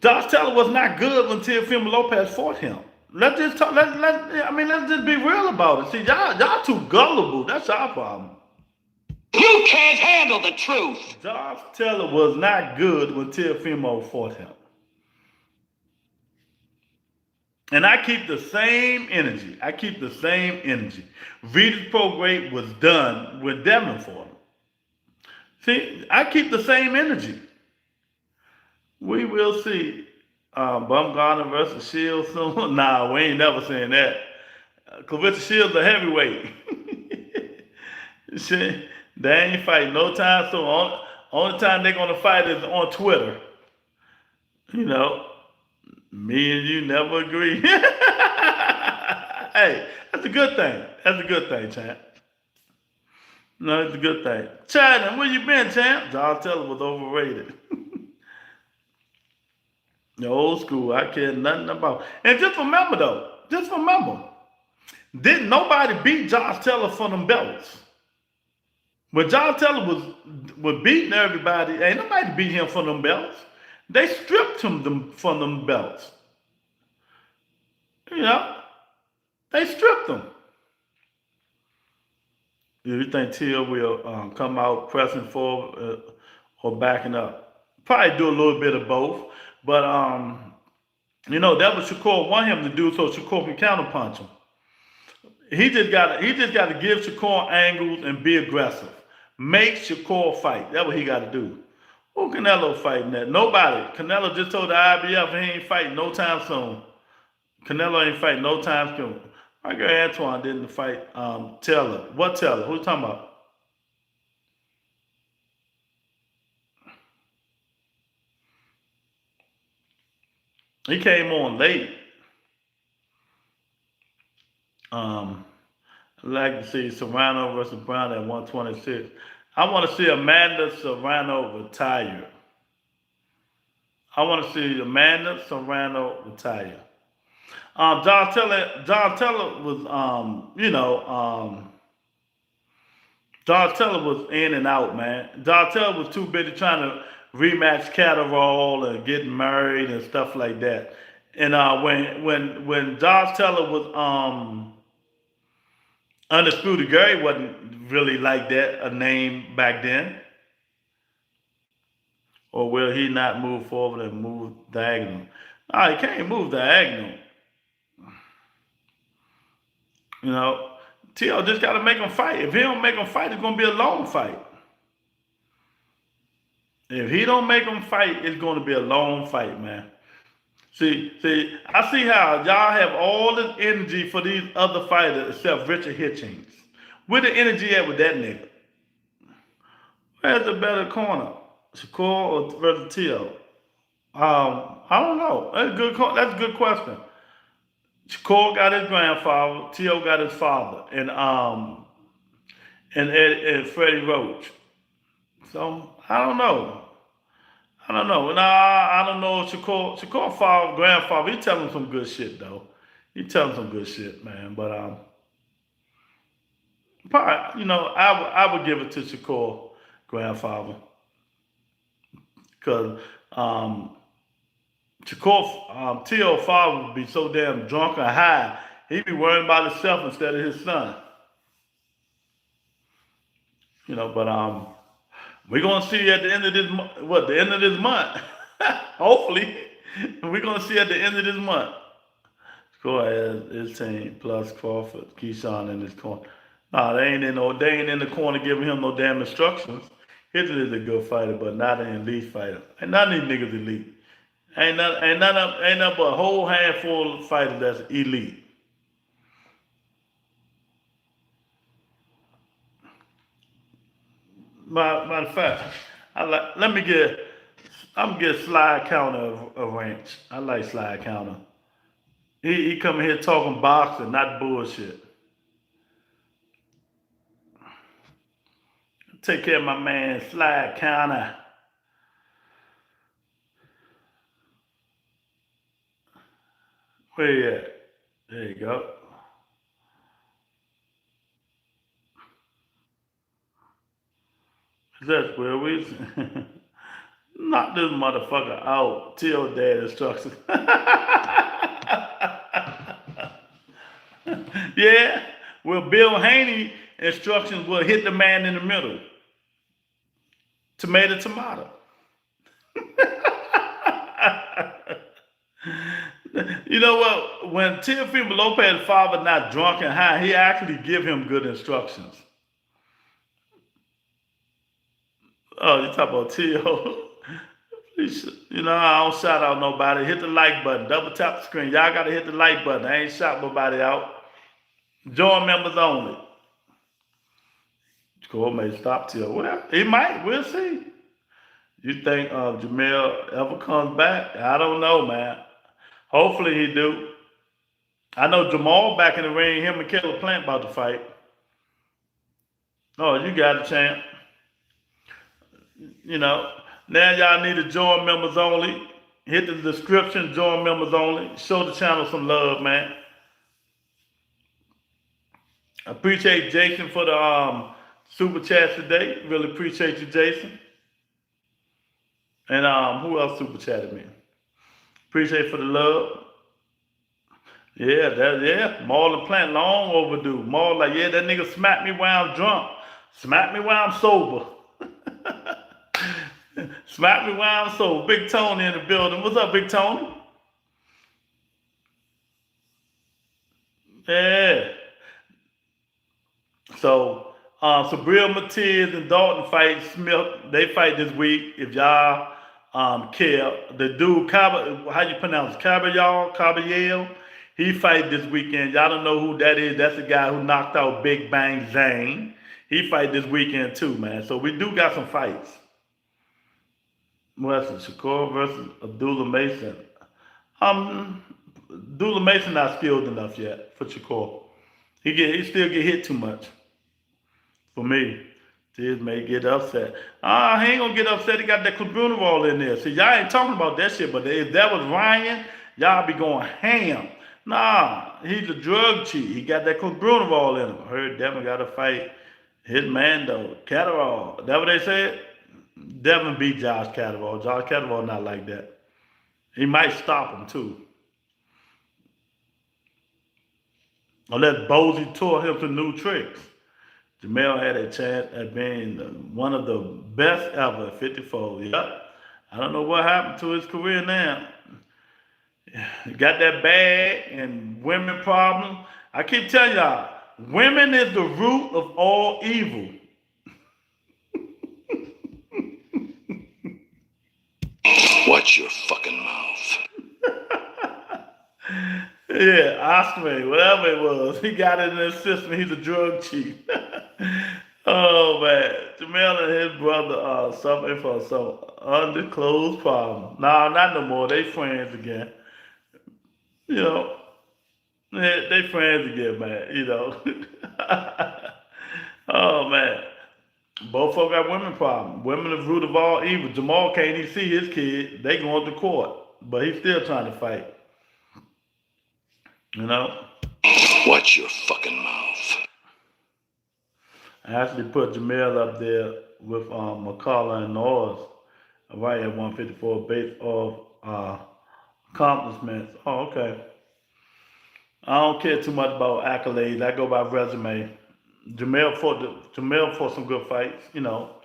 Josh Taylor was not good when Teofimo Lopez fought him. Let's just talk. Let's just be real about it. See, y'all too gullible. That's our problem.
You can't handle the truth.
Josh Taylor was not good when Teofimo fought him. And I keep the same energy. Regis Prograde was done with Devin for him. See, I keep the same energy. We will see Bumgarner versus Shields soon. Nah, we ain't never saying that. Clarissa Shields a heavyweight. Shit. They ain't fighting no time soon. Only time they're gonna fight is on Twitter. You know, me and you never agree. Hey, that's a good thing. Champ. No, it's a good thing. China, where you been, champ? Josh Taylor was overrated. The old school, I care nothing about. And just remember, didn't nobody beat Josh Taylor for them belts? When Josh Taylor was beating everybody, ain't nobody beat him for them belts. They stripped him from them belts. You know, they stripped him. Do you think Till will come out pressing forward or backing up? Probably do a little bit of both. But, you know, that was Shakur want him to do so Shakur can counterpunch him. He just got to give Shakur angles and be aggressive. Make Shakur fight. That's what he got to do. Who Canelo fighting that? Nobody. Canelo just told the IBF he ain't fighting no time soon. Canelo ain't fighting no time soon. My girl Antoine didn't fight Taylor. What Taylor? Who you talking about? He came on late. I'd like to see Serrano versus Brown at 126. I want to see Amanda Serrano retire. Josh Taylor was, Josh Taylor was in and out, man. Josh Taylor was too busy trying to rematch Catterall and getting married and stuff like that. And when Josh Taylor was Undisputed Gary wasn't really like that, a name back then. Or will he not move forward and move diagonal? No, he can't move diagonal. You know, T.O. just got to make him fight. If he don't make him fight, it's going to be a long fight. If he don't make him fight, it's going to be a long fight, man. See, I see how y'all have all this energy for these other fighters except Richard Hitchings. Where the energy at with that nigga? Where's the better corner? Shakur or versus T.O.? I don't know. That's a good question. Shakur got his grandfather, T.O. got his father, and Freddie Roach. So I don't know. I don't know. I don't know. Shakur father, grandfather, he telling some good shit though. He telling some good shit, man. But probably, I would give it to Shakur grandfather because Shakur T.O. father would be so damn drunk or high, he'd be worrying about himself instead of his son. But we're gonna see at the end of this month. What, the end of this month? Hopefully, we're gonna see at the end of this month. Score has his team plus Crawford, Keyshawn in his corner. Nah, they ain't in the corner giving him no damn instructions. Hitler is a good fighter, but not an elite fighter. Ain't none of these niggas elite. Ain't none but a whole handful of fighters that's elite. Matter of fact, I'm gonna get Slide Counter a ranch. I like Slide Counter. He coming here talking boxing, not bullshit. Take care of my man Slide Counter. Where you at? There you go. That's where we knock this motherfucker out. Till dad instructions. Yeah. Well, Bill Haney instructions will hit the man in the middle. Tomato, tomato. You know what? When Teofimo Lopez's father not drunk and high, he actually give him good instructions. Oh, you talk about T.O. I don't shout out nobody. Hit the like button. Double tap the screen. Y'all got to hit the like button. I ain't shout nobody out. Join members only. Cole may stop T.O. Well, he might. We'll see. You think Jamel ever comes back? I don't know, man. Hopefully he do. I know Jamal back in the ring. Him and Caleb Plant about to fight. Oh, you got a champ. Now y'all need to join members only. Hit the description, join members only. Show the channel some love, man. I appreciate Jason for the super chat today. Really appreciate you, Jason. And who else super chatted me? Appreciate for the love. Yeah. Marlon Plant long overdue. Marlon like, yeah, that nigga smacked me while I'm drunk. Smack me while I'm sober. Smack me while I'm sober. Big Tony in the building. What's up, Big Tony? Yeah. So, Sabril Matiz and Dalton fight Smith. They fight this week. If y'all care, the dude how you pronounce it? Caballero, he fight this weekend. Y'all don't know who that is. That's the guy who knocked out Big Bang Zane. He fight this weekend too, man. So we do got some fights. What's it? Shakur versus Abdullah Mason. Abdullah Mason not skilled enough yet for Shakur. He still get hit too much. For me, Tiz may get upset. He ain't gonna get upset. He got that Clubunarol in there. See, y'all ain't talking about that shit, but if that was Ryan, y'all be going ham. Nah, he's a drug cheat. He got that Clubunarol in him. I heard Devin got to fight his man though. Catterall. That what they said? Devin beat Josh Catterall. Josh Catterall not like that. He might stop him too. Unless Bozy taught him some new tricks. Jamel had a chance at being one of the best ever at 54. Yep. I don't know what happened to his career now. He got that bag and women problem. I keep telling y'all, women is the root of all evil.
Watch your fucking mouth.
Yeah, Osprey, whatever it was. He got it in his system. He's a drug chief. Oh, man. Jamel and his brother suffering for some undisclosed problem. Nah, not no more. They friends again. You know, they friends again, man. You know. Oh man. Both of them got women problem. Women are the root of all evil. Jamal can't even see his kid. They going to court, but he's still trying to fight. You know.
Watch your fucking mouth.
I actually put Jamel up there with McCullough and Norris, right at 154 based off accomplishments. Oh, okay. I don't care too much about accolades. I go by resume. Jamel fought some good fights, you know.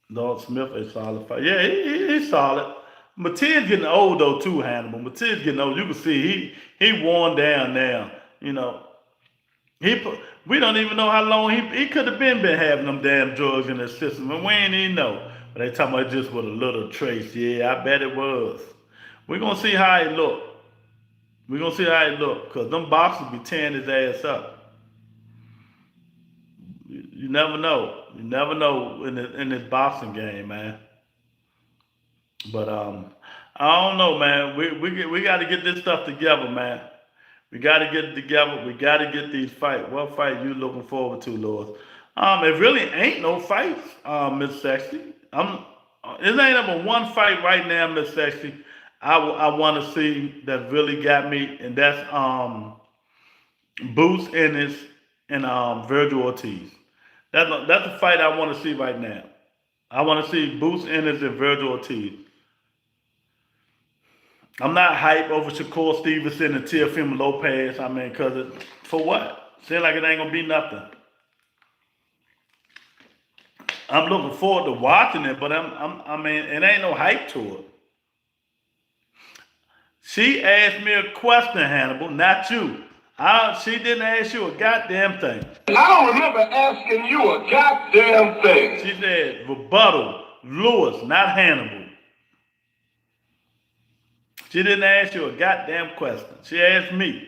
Lord Smith is solid fight. Yeah, he's solid. Matiz's getting old though too, Hannibal. Matiz's getting old. You can see he worn down now. You know, we don't even know how long he could have been having them damn drugs in his system, and we ain't even know. But they talking about just with a little trace. Yeah, I bet it was. We're gonna see how it look. We're gonna see how it look, cause them boxers be tearing his ass up. You never know. You never know in this boxing game, man. But I don't know, man. We got to get this stuff together, man. We got to get it together. We got to get these fights. What fight you looking forward to, Lord? It really ain't no fights, Miss Sexy. It ain't number one fight right now, Miss Sexy. I want to see that really got me, and that's Boots Ennis and Virgil Ortiz. That's a fight I want to see right now. I want to see Boots Ennis and Virgil Ortiz. I'm not hype over Shakur Stevenson and Teofimo Lopez. I mean, for what? Seems like it ain't gonna be nothing. I'm looking forward to watching it, but I mean, it ain't no hype to it. She asked me a question, Hannibal, not you. She didn't ask you a goddamn thing.
I don't remember asking you a goddamn thing.
She said, rebuttal, Lewis, not Hannibal. She didn't ask you a goddamn question. She asked me,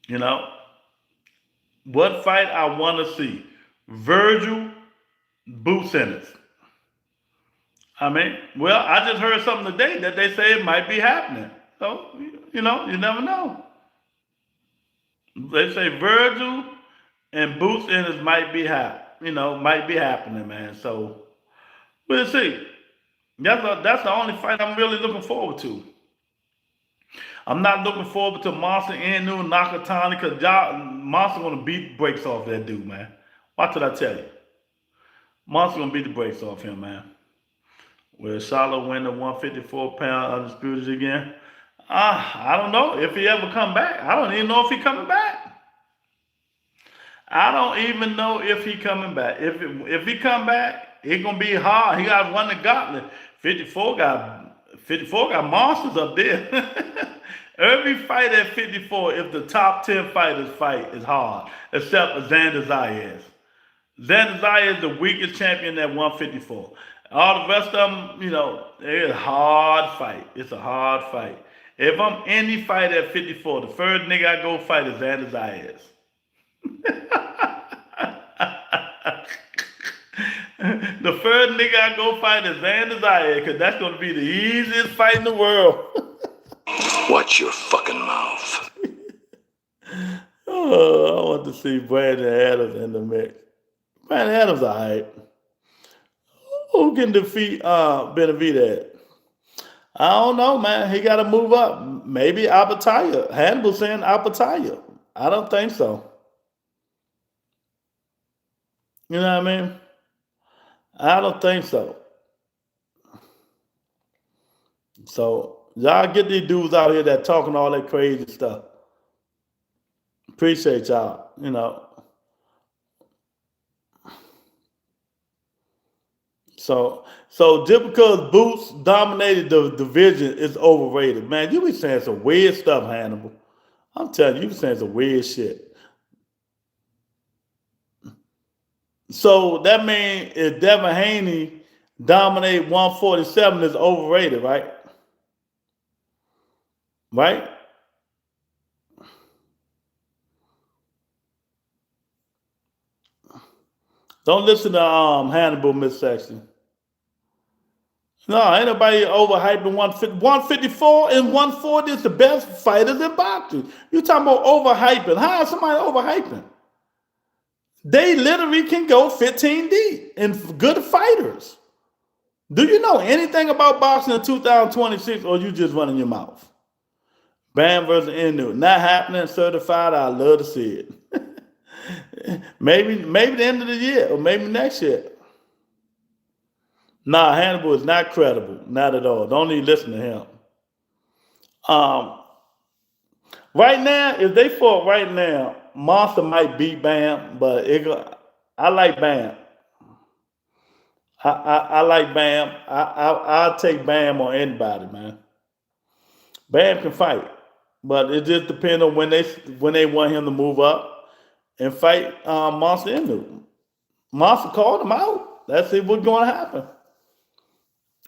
you know, what fight I want to see. Virgil, Boots Ennis. I mean, well, I just heard something today that they say it might be happening. So, you know, you never know. They say Virgil and Boots Ennis might be happening, man. So, we'll see. That's the only fight I'm really looking forward to. I'm not looking forward to Monster Inu Nakatani because Monster gonna beat the brakes off that dude, man. Watch what I tell you. Monster gonna beat the brakes off him, man. Will Charlotte win the 154-pound undisputed again? I don't know if he ever come back. I don't even know if he coming back. I don't even know if he coming back. If he come back, it's gonna be hard. He got to run the gauntlet. 54 got monsters up there. Every fight at 54, if the top 10 fighters fight, is hard, except Xander Zayas. Xander Zayas is the weakest champion at 154. All the rest of them, you know, it's a hard fight. It's a hard fight. If I'm any fight at 54, the first nigga I go fight is Xander Zayas. The first nigga I go fight is Xander Zayas, because that's going to be the easiest fight in the world.
Watch your fucking mouth.
Oh, I want to see Brandon Adams in the mix. Brandon Adams, all right. Who can defeat Benavidez? I don't know, man. He got to move up. Maybe Apataya. Hannibal saying Apataya. I don't think so. You know what I mean? I don't think so. So, y'all get these dudes out here that talking all that crazy stuff. Appreciate y'all, you know. So just because Boots dominated the division is overrated. Man, you be saying some weird stuff, Hannibal. I'm telling you, be saying some weird shit. So that means if Devin Haney dominated 147 is overrated, right? Right? Don't listen to Hannibal midsection. No, ain't nobody overhyping 150. 154 and 140 is the best fighters in boxing. You talking about overhyping. How is somebody overhyping? They literally can go 15 deep and good fighters. Do you know anything about boxing in 2026 or you just running your mouth? Bam versus Inu. Not happening, certified. I love to see it. maybe the end of the year or maybe next year. Nah, Hannibal is not credible. Not at all. Don't even listen to him. Right now, if they fought right now, Monster might beat Bam, but I like Bam. I like Bam. I'll take Bam on anybody, man. Bam can fight, but it just depends on when they want him to move up and fight Monster Inu. Monster called him out. Let's see what's going to happen.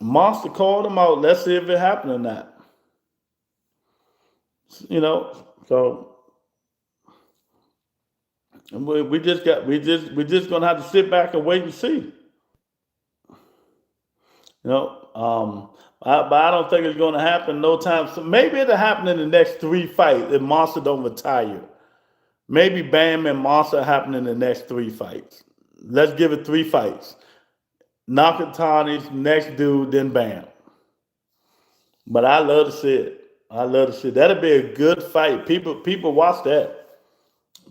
Monster called him out. Let's see if it happened or not. You know, so we just gonna have to sit back and wait and see. You know, but I don't think it's gonna happen no time. So maybe it'll happen in the next 3 fights if Monster don't retire. Maybe Bam and Monster happen in the next 3 fights. Let's give it 3 fights. Nakatani's next dude, then Bam. But I love to see it. I love to see it. That'll be a good fight. People watch that.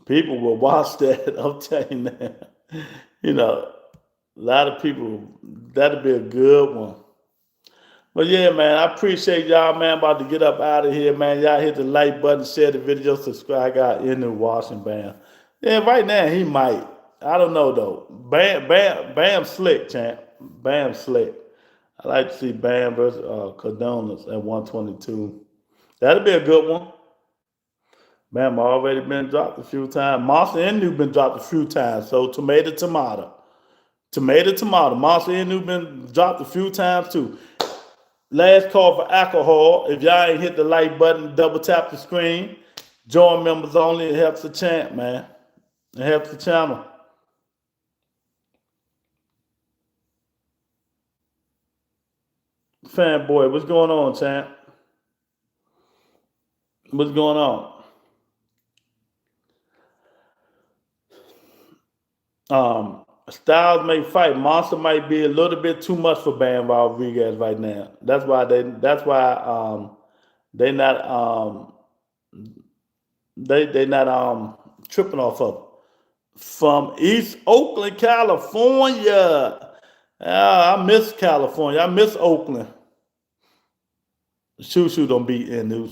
People will watch that. I'm telling you that. You know, a lot of people, that'll be a good one. But yeah, man, I appreciate y'all, man. About to get up out of here, man. Y'all hit the like button, share the video, subscribe. I got in the Washington Bam. Yeah, right now he might. I don't know though. Bam slick, champ. Bam slick. I like to see Bam versus Cardonas at 122. That'll be a good one. Bam already been dropped a few times. Monster Inu been dropped a few times. So tomato. Monster Inu been dropped a few times too. Last call for alcohol. If y'all ain't hit the like button, double tap the screen. Join members only. It helps the champ, man. It helps the channel. Fanboy, what's going on, champ? What's going on? Styles may fight. Monster might be a little bit too much for Bam Rodriguez right now. That's why they not tripping off of him. From East Oakland, California. I miss California. I miss Oakland. Shoo don't beat Inu.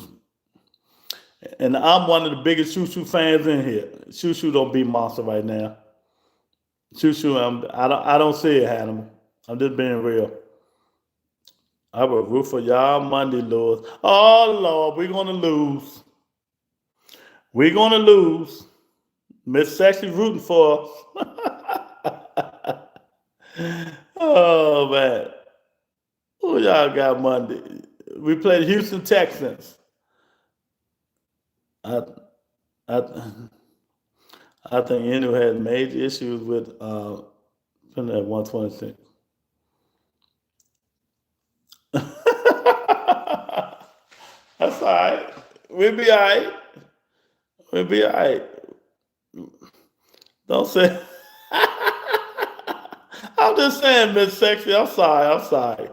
And I'm one of the biggest Shoo fans in here. Shoo don't beat Monster right now. Shoo, I don't see it, Hannibal. I'm just being real. I will root for y'all Monday, Lord. Oh, Lord, we're going to lose. We're going to lose. Miss Sexy rooting for us. Oh, man. Who y'all got Monday? We played Houston Texans. I think Inu had major issues with putting at 126. That's all right. We'll be all right. We'll be all right. Don't say. I'm just saying, Miss Sexy. I'm sorry.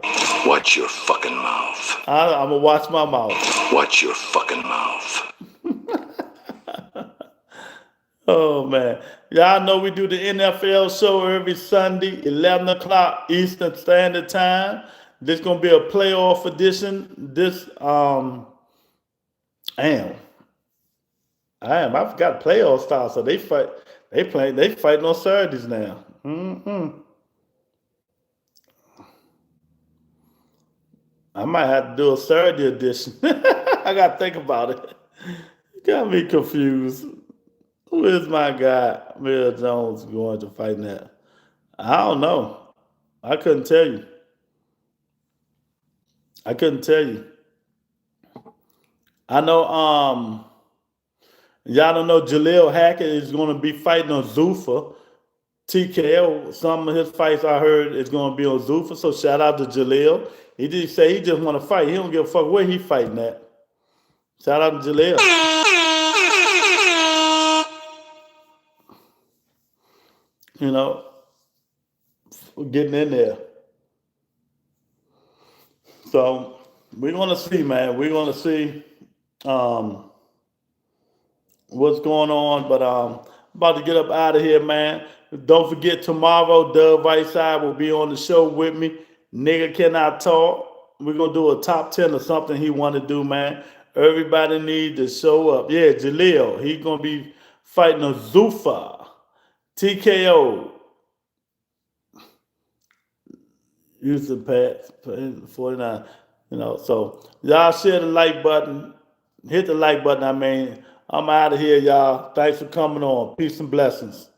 Watch your fucking mouth.
I'm going to watch my mouth.
Watch your fucking mouth.
Oh, man. Y'all know we do the NFL show every Sunday, 11 o'clock Eastern Standard Time. This going to be a playoff edition. I forgot playoff style, so they fighting on Saturdays now. I might have to do a Saturday edition. I got to think about it. Got me confused. Who is my guy, Will Jones, going to fight now? I don't know. I couldn't tell you. I know y'all don't know Jaleel Hackett is going to be fighting on Zuffa. TKO. Some of his fights I heard is going to be on Zuffa. So shout out to Jaleel. He did say he just want to fight. He don't give a fuck where he fighting at. Shout out to Jaleel. You know, getting in there. So we're gonna see, man. We're gonna see what's going on. But about to get up out of here, man. Don't forget tomorrow, Doug Whiteside will be on the show with me. Nigga Cannot Talk. We're gonna do a top 10 or something he want to do, man. Everybody need to show up. Yeah, Jaleel, he's gonna be fighting a Zuffa. TKO. Houston Pats, 49. You know, so y'all share the like button. Hit the like button, I mean. I'm out of here, y'all. Thanks for coming on. Peace and blessings.